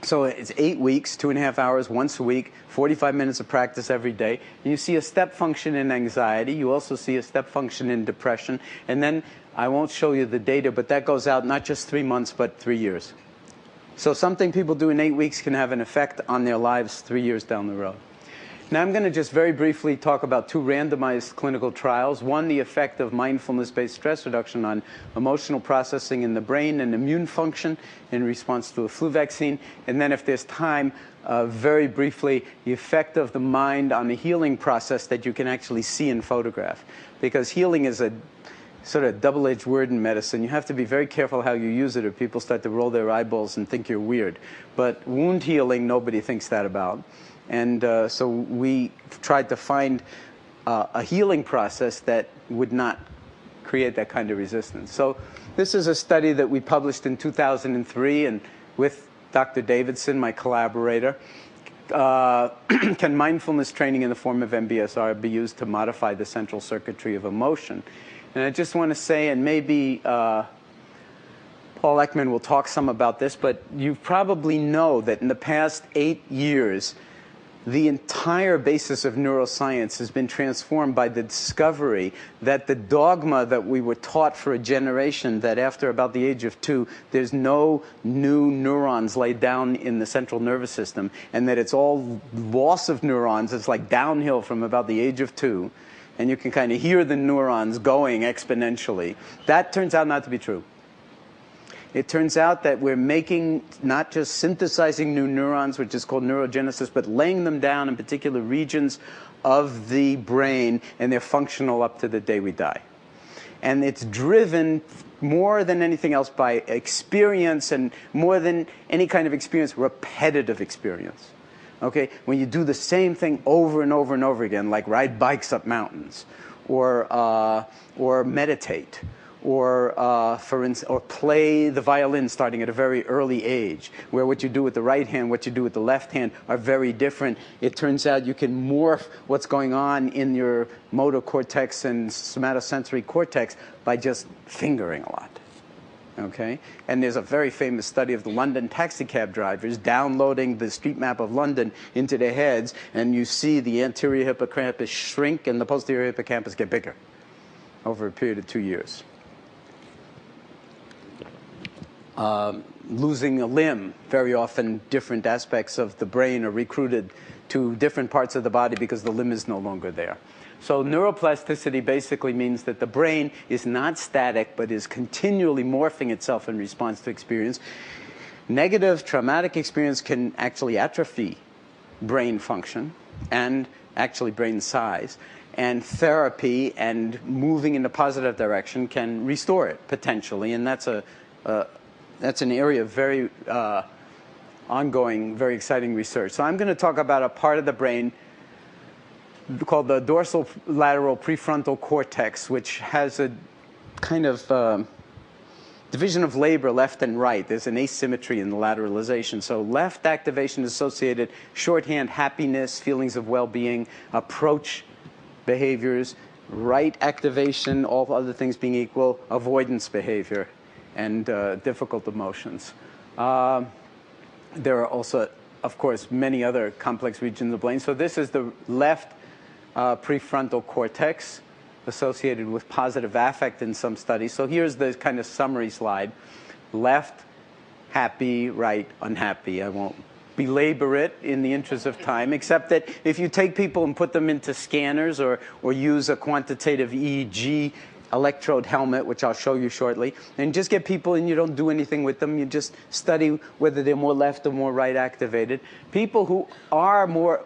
S2: so it's 8 weeks, 2.5 hours, once a week, 45 minutes of practice every day. And you see a step function in anxiety. You also see a step function in depression. And then I won't show you the data, but that goes out not just 3 months, but 3 years. So something people do in 8 weeks can have an effect on their lives 3 years down the road. Now I'm going to just very briefly talk about 2 randomized clinical trials. One, the effect of mindfulness-based stress reduction on emotional processing in the brain and immune function in response to a flu vaccine. And then if there's time, very briefly, the effect of the mind on the healing process that you can actually see in photograph. Because healing is a sort of double-edged word in medicine. You have to be very careful how you use it or people start to roll their eyeballs and think you're weird. But wound healing, nobody thinks that about. And so we tried to find a healing process that would not create that kind of resistance. So this is a study that we published in 2003 and with Dr. Davidson, my collaborator. Can mindfulness training in the form of MBSR be used to modify the central circuitry of emotion? And I just want to say, and maybe Paul Ekman will talk some about this, but you probably know that in the past 8 years, the entire basis of neuroscience has been transformed by the discovery that the dogma that we were taught for a generation, that after about the age of 2, there's no new neurons laid down in the central nervous system, and that it's all loss of neurons. It's like downhill from about the age of 2, and you can kind of hear the neurons going exponentially. That turns out not to be true. It turns out that we're making, not just synthesizing new neurons, which is called neurogenesis, but laying them down in particular regions of the brain, and they're functional up to the day we die. And it's driven more than anything else by experience, and more than any kind of experience, repetitive experience. Okay? When you do the same thing over and over and over again, like ride bikes up mountains, or meditate, or play the violin starting at a very early age, where what you do with the right hand, what you do with the left hand are very different. It turns out you can morph what's going on in your motor cortex and somatosensory cortex by just fingering a lot. Okay? And there's a very famous study of the London taxicab drivers downloading the street map of London into their heads, and you see the anterior hippocampus shrink and the posterior hippocampus get bigger over a period of 2 years. Losing a limb, very often different aspects of the brain are recruited to different parts of the body because the limb is no longer there. So neuroplasticity basically means that the brain is not static, but is continually morphing itself in response to experience. Negative traumatic experience can actually atrophy brain function and actually brain size. And therapy and moving in a positive direction can restore it potentially. And that's an area of very ongoing, very exciting research. So I'm going to talk about a part of the brain called the dorsal lateral prefrontal cortex, which has a kind of division of labor left and right. There's an asymmetry in the lateralization. So left activation is associated shorthand happiness, feelings of well-being, approach behaviors. Right activation, all other things being equal, avoidance behavior and difficult emotions. There are also, of course, many other complex regions of the brain. So this is the left prefrontal cortex associated with positive affect in some studies. So here's the kind of summary slide. Left, happy, right, unhappy. I won't belabor it in the interest of time, except that if you take people and put them into scanners or use a quantitative EEG electrode helmet, which I'll show you shortly, and just get people and you don't do anything with them, you just study whether they're more left or more right activated. People who are more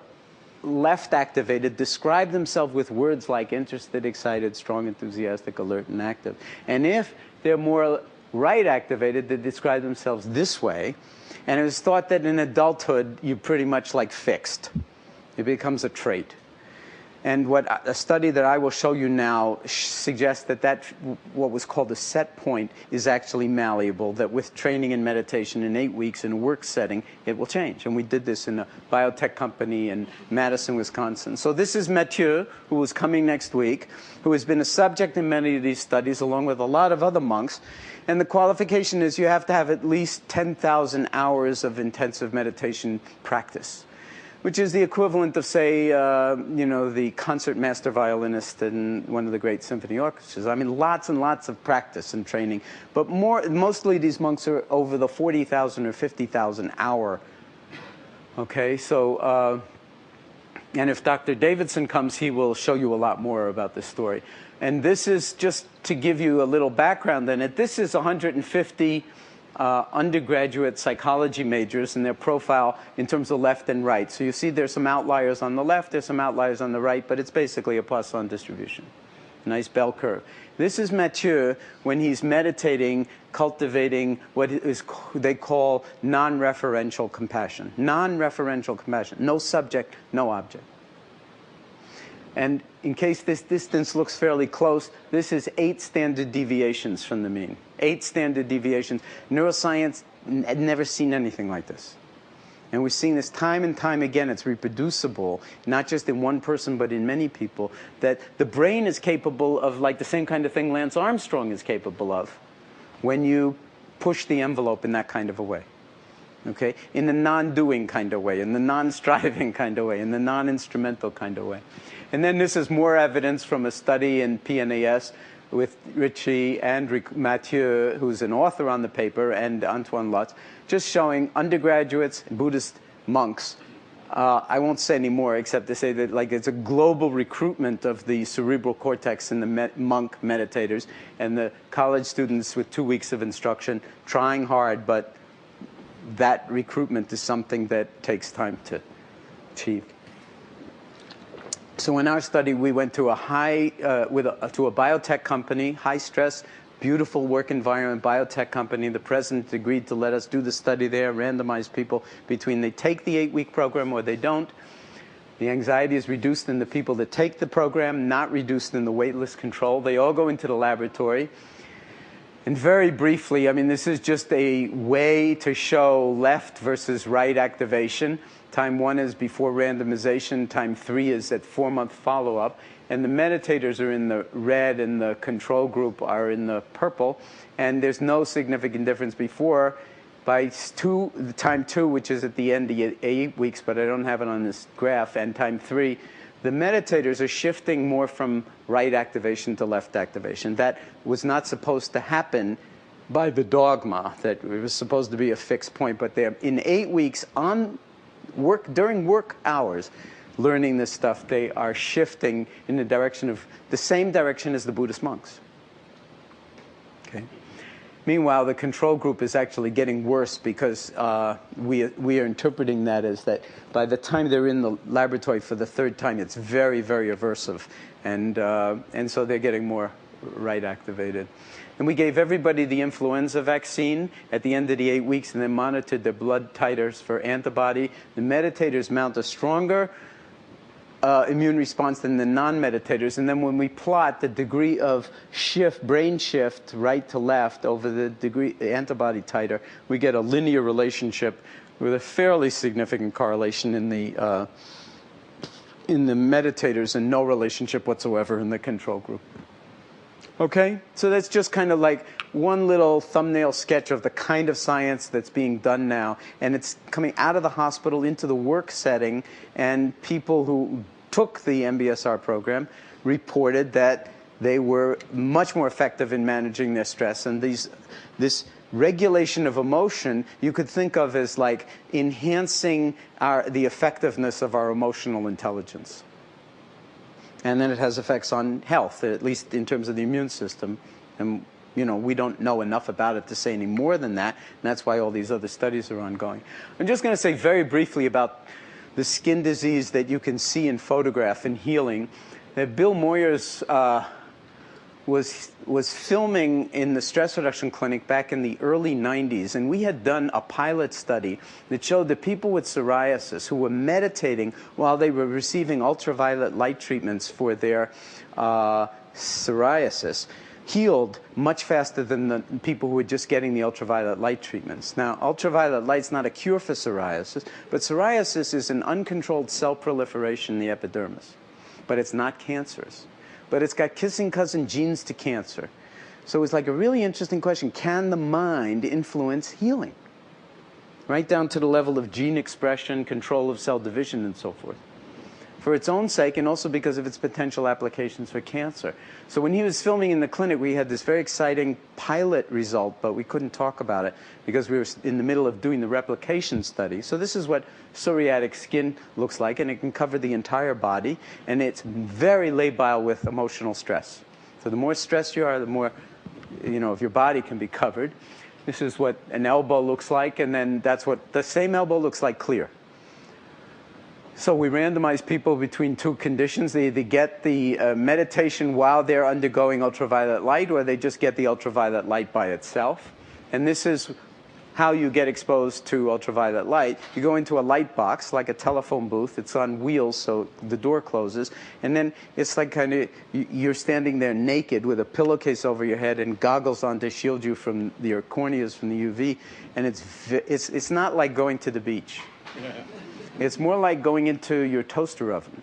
S2: left activated describe themselves with words like interested, excited, strong, enthusiastic, alert, and active. And if they're more right activated, they describe themselves this way. And it was thought that in adulthood, you're pretty much like fixed. It becomes a trait. And a study that I will show you now suggests that what was called a set point is actually malleable, that with training and meditation in 8 weeks in a work setting, it will change. And we did this in a biotech company in Madison, Wisconsin. So this is Mathieu, who is coming next week, who has been a subject in many of these studies, along with a lot of other monks. And the qualification is you have to have at least 10,000 hours of intensive meditation practice, which is the equivalent of, say, the concert master violinist in one of the great symphony orchestras. I mean, lots and lots of practice and training. But mostly these monks are over the 40,000 or 50,000 hour. Okay, so, and if Dr. Davidson comes, he will show you a lot more about this story. And this is just to give you a little background in it. This is 150 undergraduate psychology majors and their profile in terms of left and right. So you see there's some outliers on the left, there's some outliers on the right, but it's basically a Poisson distribution. Nice bell curve. This is Mathieu when he's meditating, cultivating what they call non-referential compassion. Non-referential compassion. No subject, no object. And in case this distance looks fairly close, this is 8 standard deviations from the mean. 8 standard deviations. Neuroscience had never seen anything like this. And we've seen this time and time again. It's reproducible, not just in one person, but in many people, that the brain is capable of like the same kind of thing Lance Armstrong is capable of when you push the envelope in that kind of a way. Okay? In the non-doing kind of way, in the non-striving kind of way, in the non-instrumental kind of way. And then this is more evidence from a study in PNAS with Richie and Mathieu, who's an author on the paper, and Antoine Lutz, just showing undergraduates, Buddhist monks. I won't say any more except to say that it's a global recruitment of the cerebral cortex in the monk meditators and the college students with 2 weeks of instruction, trying hard, but that recruitment is something that takes time to achieve. So in our study, we went to a biotech company, high stress, beautiful work environment, biotech company. The president agreed to let us do the study there, randomize people between they take the 8-week program or they don't. The anxiety is reduced in the people that take the program, not reduced in the waitlist control. They all go into the laboratory. And very briefly, I mean, this is just a way to show left versus right activation. Time 1 is before randomization. Time 3 is at 4-month follow-up. And the meditators are in the red and the control group are in the purple. And there's no significant difference before. By time 2, which is at the end of 8 weeks, but I don't have it on this graph, and time 3, the meditators are shifting more from right activation to left activation. That was not supposed to happen by the dogma, that it was supposed to be a fixed point. But they're in 8 weeks on work, during work hours, learning this stuff, they are shifting in the direction of the same direction as the Buddhist monks. Okay. Meanwhile, the control group is actually getting worse because we are interpreting that as that by the time they're in the laboratory for the 3rd time, it's very, very aversive. And so they're getting more right activated. And we gave everybody the influenza vaccine at the end of the 8 weeks and then monitored their blood titers for antibody. The meditators mount a stronger immune response than the non-meditators. And then when we plot the degree of shift, brain shift, right to left over the degree antibody titer, we get a linear relationship with a fairly significant correlation in the meditators and no relationship whatsoever in the control group. Okay, so that's just kind of like one little thumbnail sketch of the kind of science that's being done now. And it's coming out of the hospital into the work setting. And people who took the MBSR program reported that they were much more effective in managing their stress. And this regulation of emotion you could think of as like enhancing the effectiveness of our emotional intelligence. And then it has effects on health, at least in terms of the immune system. And you know, we don't know enough about it to say any more than that. And that's why all these other studies are ongoing. I'm just going to say very briefly about the skin disease that you can see in photograph and healing. Bill Moyers was filming in the stress reduction clinic back in the early 90s. And we had done a pilot study that showed that people with psoriasis who were meditating while they were receiving ultraviolet light treatments for their psoriasis healed much faster than the people who were just getting the ultraviolet light treatments. Now, ultraviolet light's not a cure for psoriasis, but psoriasis is an uncontrolled cell proliferation in the epidermis. But it's not cancerous. But it's got kissing cousin genes to cancer. So it's like a really interesting question. Can the mind influence healing? Right down to the level of gene expression, control of cell division, and so forth. For its own sake, and also because of its potential applications for cancer. So when he was filming in the clinic, we had this very exciting pilot result, but we couldn't talk about it because we were in the middle of doing the replication study. So this is what psoriatic skin looks like, and it can cover the entire body, and it's very labile with emotional stress. So the more stressed you are, the more, you know, if your body can be covered. This is what an elbow looks like, and then that's what the same elbow looks like clear. So we randomize people between 2 conditions. They either get the meditation while they're undergoing ultraviolet light, or they just get the ultraviolet light by itself. And this is how you get exposed to ultraviolet light. You go into a light box, like a telephone booth. It's on wheels, so the door closes. And then it's like kind of, you're standing there naked with a pillowcase over your head and goggles on to shield you from your corneas from the UV. And it's not like going to the beach. Yeah. It's more like going into your toaster oven.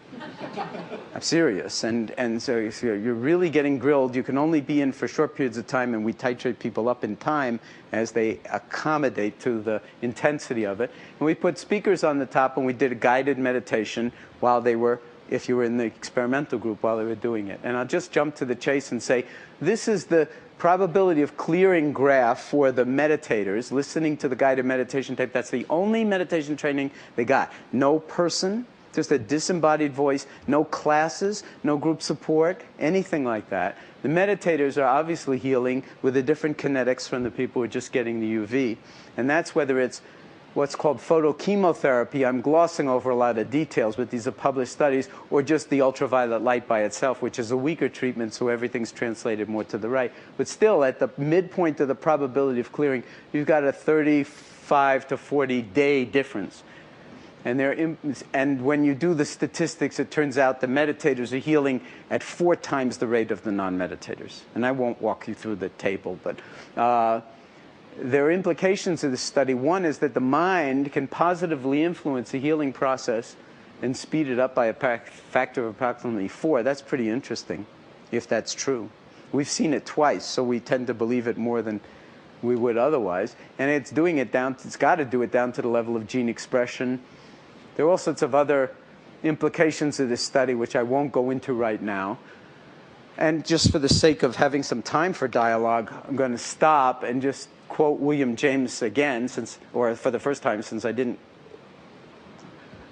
S2: I'm serious. And so you're really getting grilled. You can only be in for short periods of time, and we titrate people up in time as they accommodate to the intensity of it. And we put speakers on the top, and we did a guided meditation while they were, if you were in the experimental group, while they were doing it. And I'll just jump to the chase and say, this is the probability of clearing graph for the meditators listening to the guided meditation tape. That's the only meditation training they got. No person, just a disembodied voice, no classes, no group support, anything like that. The meditators are obviously healing with the different kinetics from the people who are just getting the UV. And that's whether it's what's called photochemotherapy. I'm glossing over a lot of details, but these are published studies, or just the ultraviolet light by itself, which is a weaker treatment, so everything's translated more to the right. But still, at the midpoint of the probability of clearing, you've got a 35 to 40 day difference. And when you do the statistics, it turns out the meditators are healing at 4 times the rate of the non-meditators. And I won't walk you through the table, but there are implications of this study. One is that the mind can positively influence the healing process and speed it up by a factor of approximately 4. That's pretty interesting, if that's true. We've seen it twice, so we tend to believe it more than we would otherwise. And it's doing it down, it's got to do it down to the level of gene expression. There are all sorts of other implications of this study, which I won't go into right now. And just for the sake of having some time for dialogue, I'm going to stop and just quote William James again, or for the first time, since I didn't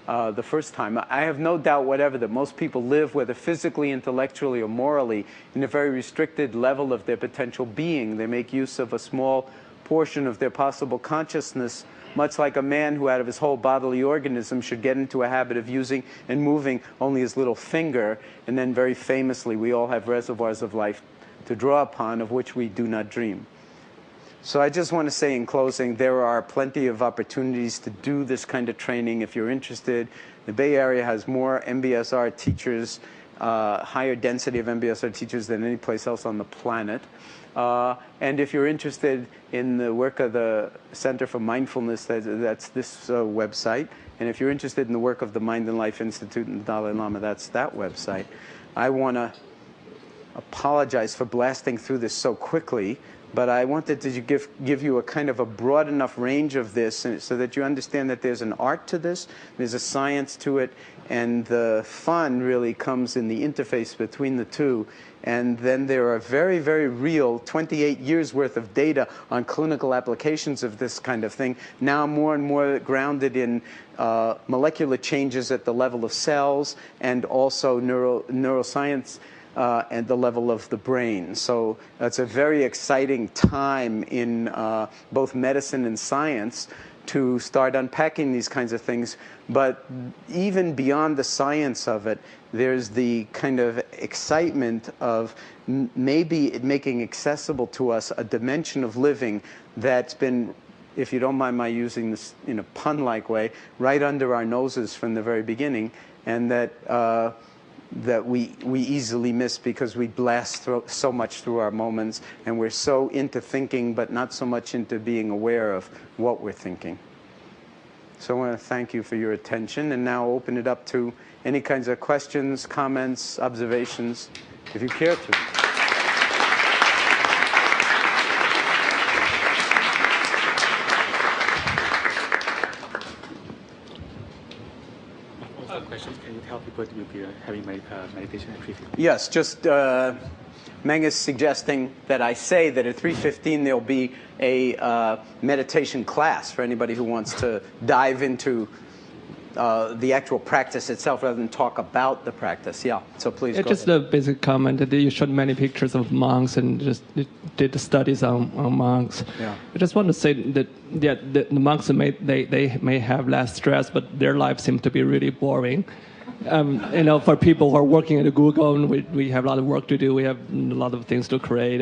S2: the first time. I have no doubt whatever that most people live, whether physically, intellectually, or morally, in a very restricted level of their potential being. They make use of a small portion of their possible consciousness, much like a man who out of his whole bodily organism should get into a habit of using and moving only his little finger. And then very famously, we all have reservoirs of life to draw upon, of which we do not dream. So I just want to say in closing, there are plenty of opportunities to do this kind of training if you're interested. The Bay Area has more MBSR teachers, higher density of MBSR teachers than any place else on the planet. And if you're interested in the work of the Center for Mindfulness, that's this website. And if you're interested in the work of the Mind and Life Institute and the Dalai Lama, that's that website. I want to apologize for blasting through this so quickly, but I wanted to give you a kind of a broad enough range of this so that you understand that there's an art to this, there's a science to it, and the fun really comes in the interface between the two. And then there are very, very real 28 years worth of data on clinical applications of this kind of thing, now more and more grounded in molecular changes at the level of cells and also neuroscience and the level of the brain. So it's a very exciting time in both medicine and science to start unpacking these kinds of things. But even beyond the science of it, there's the kind of excitement of maybe making accessible to us a dimension of living that's been, if you don't mind my using this in a pun-like way, right under our noses from the very beginning, and that that we easily miss because we blast so much through our moments, and we're so into thinking but not so much into being aware of what we're thinking. So I want to thank you for your attention, and now open it up to any kinds of questions, comments, observations, if you care to.
S3: Questions. Can you tell people that you'll be having meditation at 3:15?
S2: Yes, just Meng is suggesting that I say that at 3:15 there'll be a meditation class for anybody who wants to dive into the actual practice itself rather than talk about the practice. Yeah, so please go
S4: just
S2: ahead.
S4: a basic comment that you showed many pictures of monks and just did the studies on monks.
S2: Yeah.
S4: I just want to say that the monks they may have less stress, but their lives seem to be really boring. For people who are working at Google, and we have a lot of work to do. We have a lot of things to create.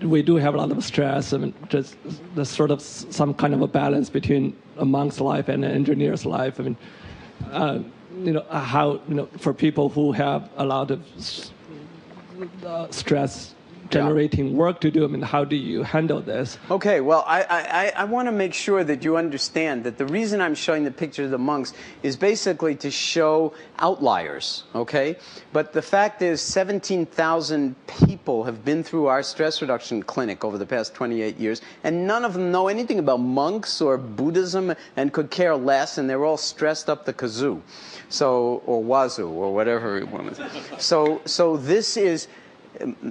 S4: We do have a lot of stress. Just there's sort of some kind of a balance between a monk's life and an engineer's life. For people who have a lot of stress generating work to do, how do you handle this?
S2: Okay, well, I want to make sure that you understand that the reason I'm showing the picture of the monks is basically to show outliers, okay? But the fact is 17,000 people have been through our stress reduction clinic over the past 28 years, and none of them know anything about monks or Buddhism and could care less, and they're all stressed up the kazoo, or wazoo, or whatever you want to say. So this is...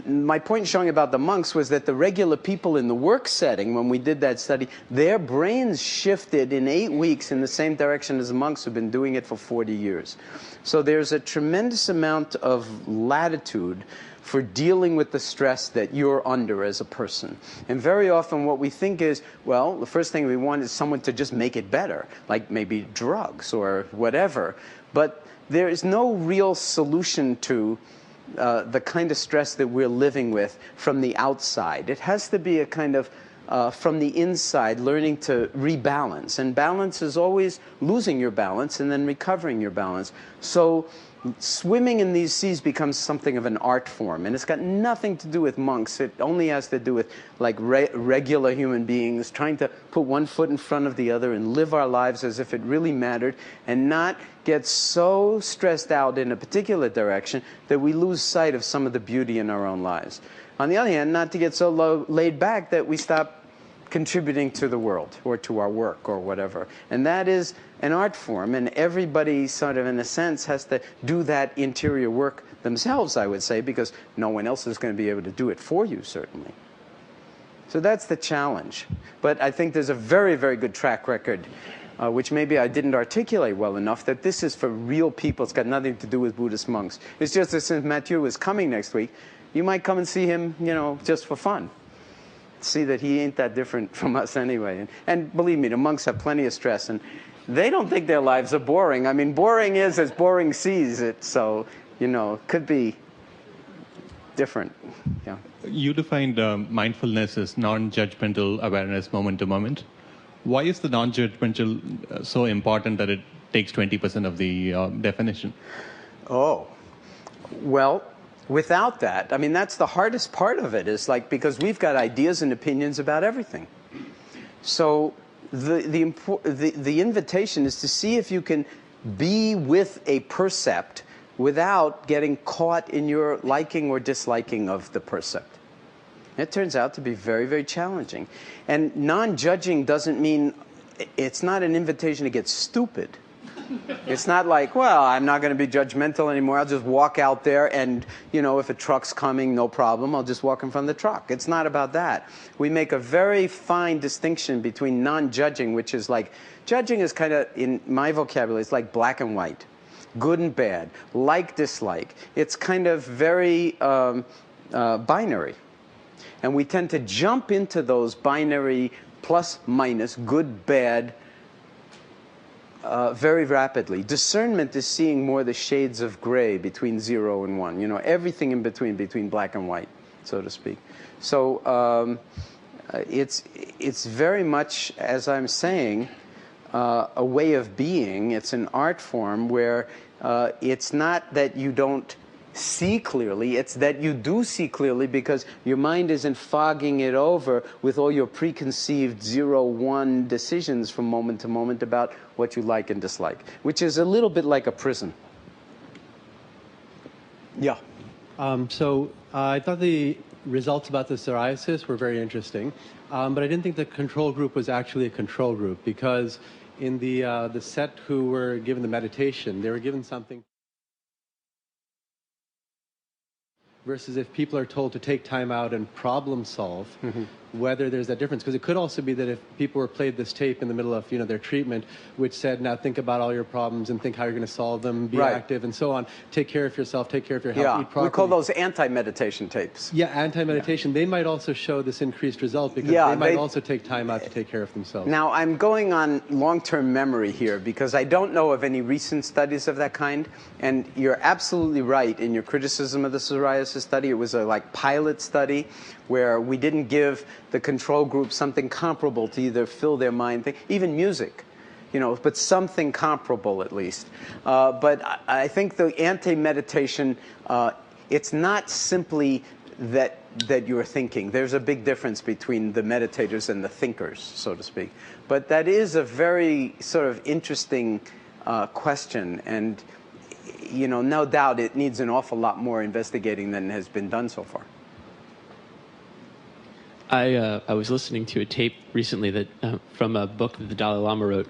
S2: My point showing about the monks was that the regular people in the work setting, when we did that study, their brains shifted in 8 weeks in the same direction as the monks who've been doing it for 40 years. So there's a tremendous amount of latitude for dealing with the stress that you're under as a person. And very often what we think is, well, the first thing we want is someone to just make it better, like maybe drugs or whatever. But there is no real solution to the kind of stress that we're living with from the outside. It has to be a kind of from the inside, learning to rebalance. And balance is always losing your balance and then recovering your balance. So swimming in these seas becomes something of an art form, and it's got nothing to do with monks. It only has to do with like regular human beings trying to put one foot in front of the other and live our lives as if it really mattered, and not get so stressed out in a particular direction that we lose sight of some of the beauty in our own lives. On the other hand, not to get so laid back that we stop contributing to the world or to our work or whatever. And that is an art form, and everybody sort of, in a sense, has to do that interior work themselves, I would say, because no one else is going to be able to do it for you, certainly. So that's the challenge. But I think there's a very, very good track record, which maybe I didn't articulate well enough, that this is for real people. It's got nothing to do with Buddhist monks. It's just that since Mathieu is coming next week, you might come and see him, you know, just for fun. See that he ain't that different from us anyway. And believe me, the monks have plenty of stress, and they don't think their lives are boring. I mean, boring is as boring sees it, so, you know, it could be different. Yeah.
S5: You defined mindfulness as non-judgmental awareness moment to moment. Why is the non-judgmental so important that it takes 20% of the definition?
S2: Oh, well, without that, I mean, that's the hardest part of it, is like, because we've got ideas and opinions about everything. So the invitation is to see if you can be with a percept without getting caught in your liking or disliking of the percept. It turns out to be very, very challenging. And non-judging doesn't mean, it's not an invitation to get stupid. It's not like, well, I'm not going to be judgmental anymore. I'll just walk out there and, you know, if a truck's coming, no problem. I'll just walk in front of the truck. It's not about that. We make a very fine distinction between non-judging, which is like, judging is kind of, in my vocabulary, it's like black and white, good and bad, like, dislike. It's kind of very binary. And we tend to jump into those binary plus, minus, good, bad, very rapidly. Discernment is seeing more the shades of gray between 0 and 1. You know, everything in between black and white, so to speak. So it's very much, as I'm saying, a way of being. It's an art form where it's not that you don't see clearly, it's that you do see clearly because your mind isn't fogging it over with all your preconceived 0-1 decisions from moment to moment about what you like and dislike, which is a little bit like a prison. Yeah.
S6: So I thought the results about the psoriasis were very interesting, but I didn't think the control group was actually a control group, because in the set who were given the meditation, they were given something. Versus if people are told to take time out and problem solve, whether there's that difference. Because it could also be that if people were played this tape in the middle of, you know, their treatment, which said, now think about all your problems and think how you're going to solve them, be active and so on, take care of yourself, take care of your health, eat properly.
S2: We call those anti-meditation tapes.
S6: Yeah, anti-meditation. They might also show this increased result because they might also take time out to take care of themselves.
S2: Now, I'm going on long-term memory here because I don't know of any recent studies of that kind. And you're absolutely right in your criticism of the psoriasis study. It was a like pilot study where we didn't give the control group something comparable to either fill their mind, even music, you know, but something comparable at least. But I think the anti-meditation, it's not simply that you're thinking. There's a big difference between the meditators and the thinkers, so to speak. But that is a very sort of interesting question, and you know, no doubt it needs an awful lot more investigating than has been done so far.
S7: I was listening to a tape recently that from a book that the Dalai Lama wrote,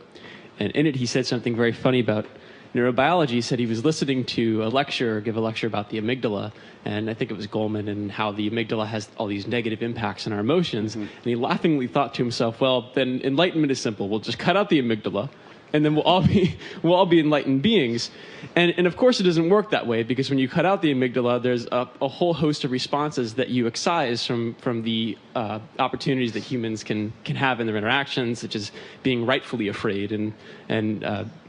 S7: and in it he said something very funny about neurobiology. He said he was listening to a lecturer give a lecture about the amygdala, and I think it was Goleman, and how the amygdala has all these negative impacts on our emotions. And he laughingly thought to himself, well, then enlightenment is simple. We'll just cut out the amygdala, and then we'll all be enlightened beings. And of course it doesn't work that way, because when you cut out the amygdala, there's a whole host of responses that you excise from the opportunities that humans can have in their interactions, such as being rightfully afraid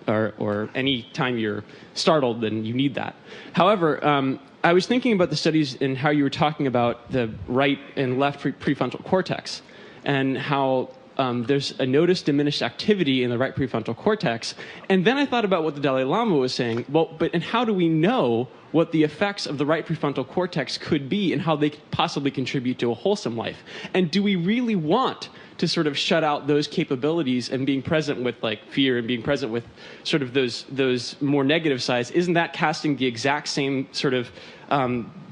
S7: or any time you're startled, then you need that. However, I was thinking about the studies and how you were talking about the right and left prefrontal cortex. and how there's a noticed diminished activity in the right prefrontal cortex. And then I thought about what the Dalai Lama was saying. Well, and how do we know what the effects of the right prefrontal cortex could be and how they could possibly contribute to a wholesome life? And do we really want to sort of shut out those capabilities and being present with like fear and being present with sort of those more negative sides? Isn't that casting the exact same sort of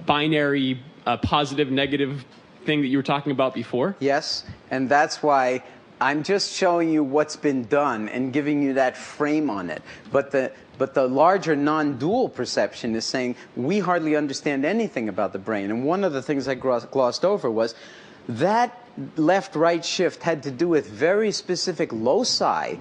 S7: binary positive, negative thing that you were talking about before?
S2: Yes, and that's why I'm just showing you what's been done and giving you that frame on it. But the larger non-dual perception is saying we hardly understand anything about the brain. And one of the things I glossed over was that left-right shift had to do with very specific loci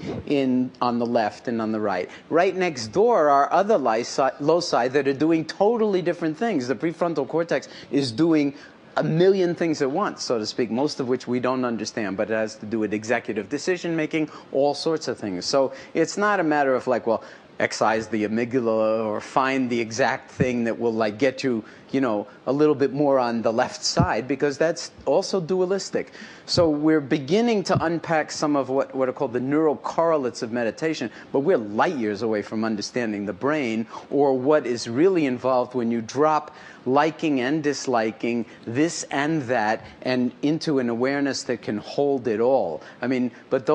S2: on the left and on the right. Right next door are other loci that are doing totally different things. The prefrontal cortex is doing a million things at once, so to speak, most of which we don't understand, but it has to do with executive decision-making, all sorts of things. So it's not a matter of like, well, excise the amygdala or find the exact thing that will like get you, a little bit more on the left side, because that's also dualistic. So we're beginning to unpack some of what are called the neural correlates of meditation, but we're light years away from understanding the brain or what is really involved when you drop liking and disliking, this and that, and into an awareness that can hold it all. I mean, but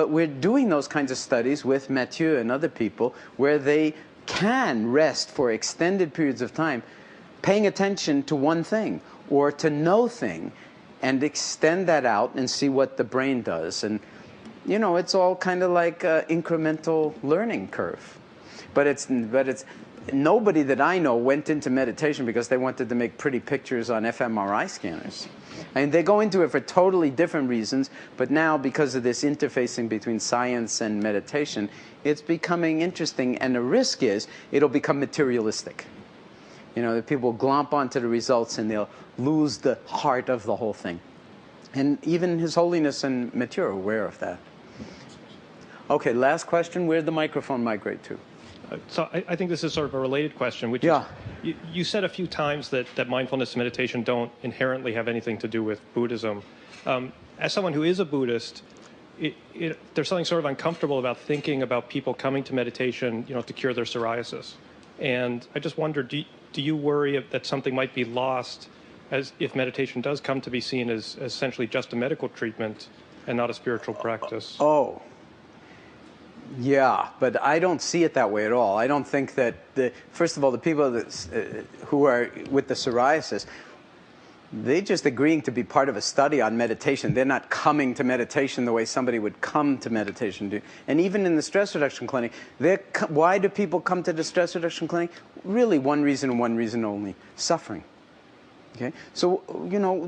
S2: we're doing those kinds of studies with Mathieu and other people where they can rest for extended periods of time paying attention to one thing or to no thing and extend that out and see what the brain does. And, it's all kind of like an incremental learning curve. But it's nobody that I know went into meditation because they wanted to make pretty pictures on fMRI scanners. I mean, they go into it for totally different reasons, but now because of this interfacing between science and meditation, it's becoming interesting, and the risk is it'll become materialistic. That people will glomp onto the results and they'll lose the heart of the whole thing. And even His Holiness and Mathieu are aware of that. Okay, last question. Where'd the microphone migrate to?
S8: So I think this is sort of a related question, which is, you said a few times that mindfulness and meditation don't inherently have anything to do with Buddhism. As someone who is a Buddhist, there's something sort of uncomfortable about thinking about people coming to meditation, to cure their psoriasis. And I just wonder, do you worry that something might be lost as if meditation does come to be seen as essentially just a medical treatment and not a spiritual practice?
S2: Oh. Yeah, but I don't see it that way at all. I don't think that first of all, the people who are with the psoriasis, they're just agreeing to be part of a study on meditation. They're not coming to meditation the way somebody would come to meditation. And even in the stress reduction clinic, why do people come to the stress reduction clinic? Really one reason and one reason only: suffering. Okay? So,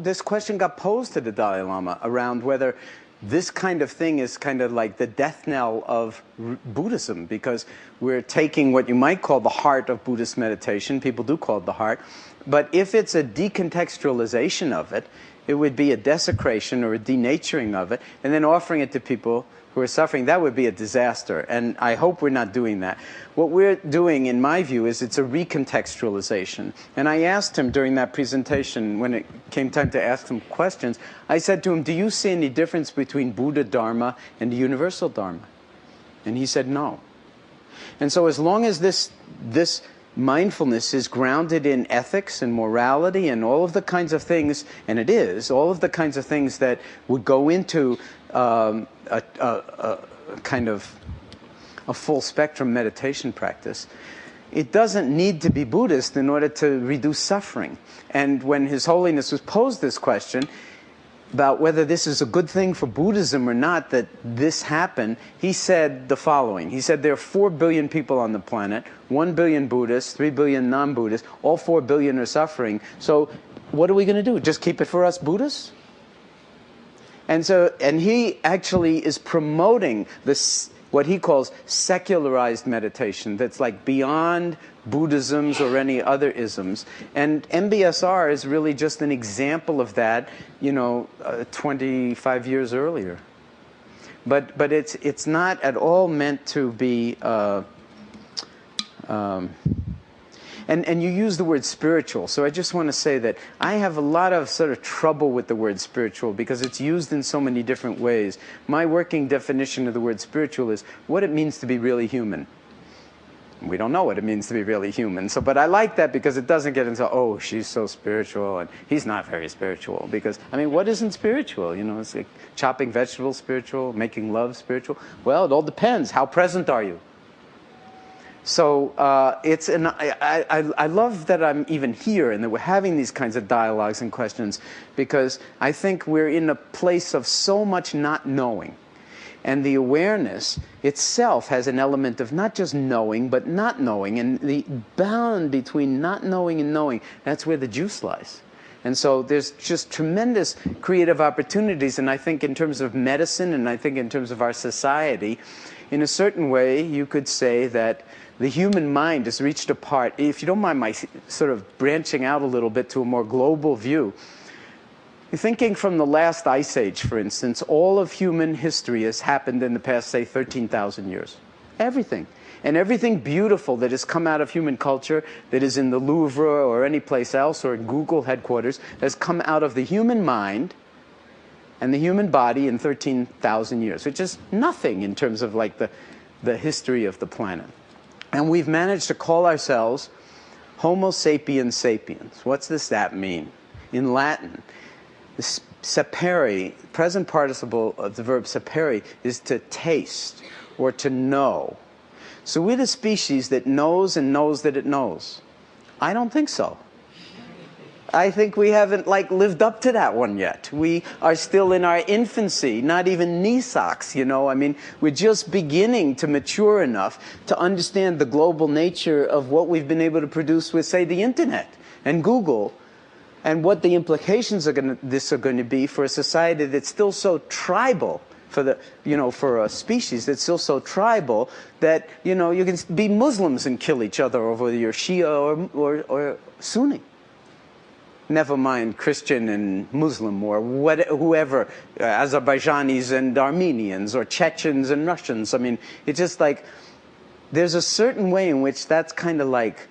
S2: this question got posed to the Dalai Lama around whether this kind of thing is kind of like the death knell of Buddhism, because we're taking what you might call the heart of Buddhist meditation. People do call it the heart. But if it's a decontextualization of it, it would be a desecration or a denaturing of it, and then offering it to people who are suffering. That would be a disaster, and I hope we're not doing that. What we're doing, in my view, is it's a recontextualization. And I asked him during that presentation, when it came time to ask him questions, I said to him, do you see any difference between Buddha Dharma and the universal Dharma? And he said no. And so as long as this mindfulness is grounded in ethics and morality and all of the kinds of things, and it is, all of the kinds of things that would go into a kind of a full spectrum meditation practice, it doesn't need to be Buddhist in order to reduce suffering. And when His Holiness was posed this question about whether this is a good thing for Buddhism or not that this happened, he said the following. He said there are 4 billion people on the planet, 1 billion Buddhists, 3 billion non-Buddhists, all 4 billion are suffering. So what are we going to do? Just keep it for us Buddhists? And he actually is promoting this, what he calls secularized meditation, that's like beyond Buddhisms or any other isms. And MBSR is really just an example of that, 25 years earlier. But it's not at all meant to be. And And you use the word spiritual. So I just want to say that I have a lot of sort of trouble with the word spiritual because it's used in so many different ways. My working definition of the word spiritual is what it means to be really human. We don't know what it means to be really human. So, but I like that because it doesn't get into, oh, she's so spiritual and he's not very spiritual. Because, I mean, what isn't spiritual? You know, it's like chopping vegetables spiritual, making love spiritual. Well, it all depends. How present are you? So I love that I'm even here and that we're having these kinds of dialogues and questions because I think we're in a place of so much not knowing. And the awareness itself has an element of not just knowing, but not knowing. And the bound between not knowing and knowing, that's where the juice lies. And so there's just tremendous creative opportunities. And I think in terms of medicine, and I think in terms of our society, in a certain way, you could say that the human mind has reached a part, if you don't mind my sort of branching out a little bit to a more global view, thinking from the last ice age, for instance, all of human history has happened in the past, say, 13,000 years. Everything. And everything beautiful that has come out of human culture, that is in the Louvre or any place else, or in Google headquarters, has come out of the human mind and the human body in 13,000 years, which is nothing in terms of like the history of the planet. And we've managed to call ourselves Homo sapiens sapiens. What does that mean? In Latin, sapere, present participle of the verb sapere, is to taste or to know. So we're the species that knows and knows that it knows. I don't think so. I think we haven't lived up to that one yet. We are still in our infancy, not even knee socks, you know. I mean, we're just beginning to mature enough to understand the global nature of what we've been able to produce with, say, the internet and Google, and what the implications are going to be for a society that's still so tribal, for a species that's still so tribal that, you know, you can be Muslims and kill each other over whether you're Shia or Sunni. Never mind Christian and Muslim or whoever, Azerbaijanis and Armenians or Chechens and Russians. I mean, it's just like, there's a certain way in which that's kind of like,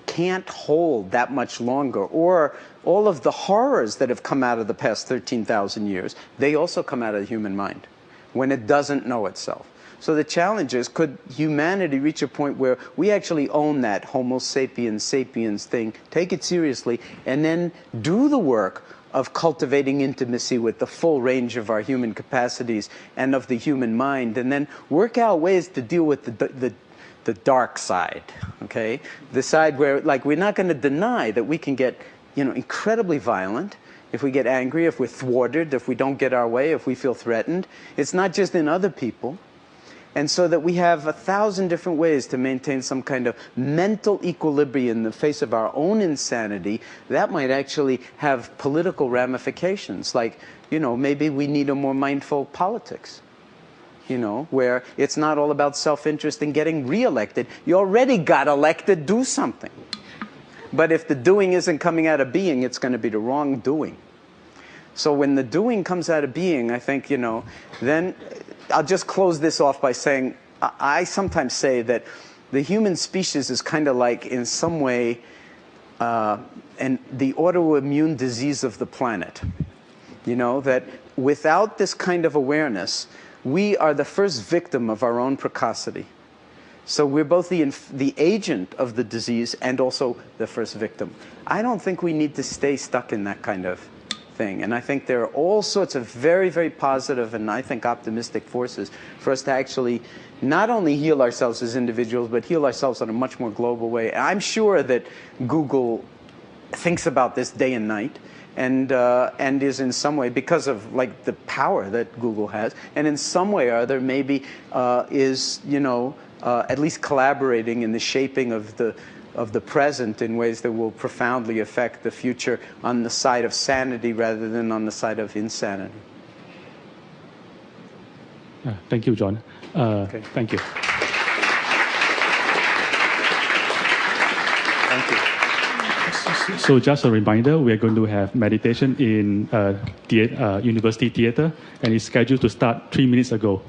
S2: can't hold that much longer. Or all of the horrors that have come out of the past 13,000 years, they also come out of the human mind when it doesn't know itself. So the challenge is, could humanity reach a point where we actually own that Homo sapiens sapiens thing, take it seriously, and then do the work of cultivating intimacy with the full range of our human capacities and of the human mind, and then work out ways to deal with the dark side, okay? The side where, like, we're not going to deny that we can get, you know, incredibly violent if we get angry, if we're thwarted, if we don't get our way, if we feel threatened. It's not just in other people. And so that we have 1,000 different ways to maintain some kind of mental equilibrium in the face of our own insanity. That might actually have political ramifications. Like, you know, maybe we need a more mindful politics. You know, where it's not all about self-interest and getting re-elected. You already got elected, do something. But if the doing isn't coming out of being, it's going to be the wrong doing. So when the doing comes out of being, I think, you know, then I'll just close this off by saying, I sometimes say that the human species is kind of like, in some way, and the autoimmune disease of the planet. You know, that without this kind of awareness, we are the first victim of our own precocity. So we're both the agent of the disease and also the first victim. I don't think we need to stay stuck in that kind of thing. And I think there are all sorts of very, very positive and I think optimistic forces for us to actually not only heal ourselves as individuals, but heal ourselves in a much more global way. And I'm sure that Google thinks about this day and night. And is in some way, because of like the power that Google has, and in some way or other maybe is, you know, at least collaborating in the shaping of the present in ways that will profoundly affect the future on the side of sanity rather than on the side of insanity.
S3: Thank you, John.
S2: Okay.
S3: Thank you.
S2: Thank you.
S3: So just a reminder, we are going to have meditation in University Theatre, and it's scheduled to start 3 minutes ago.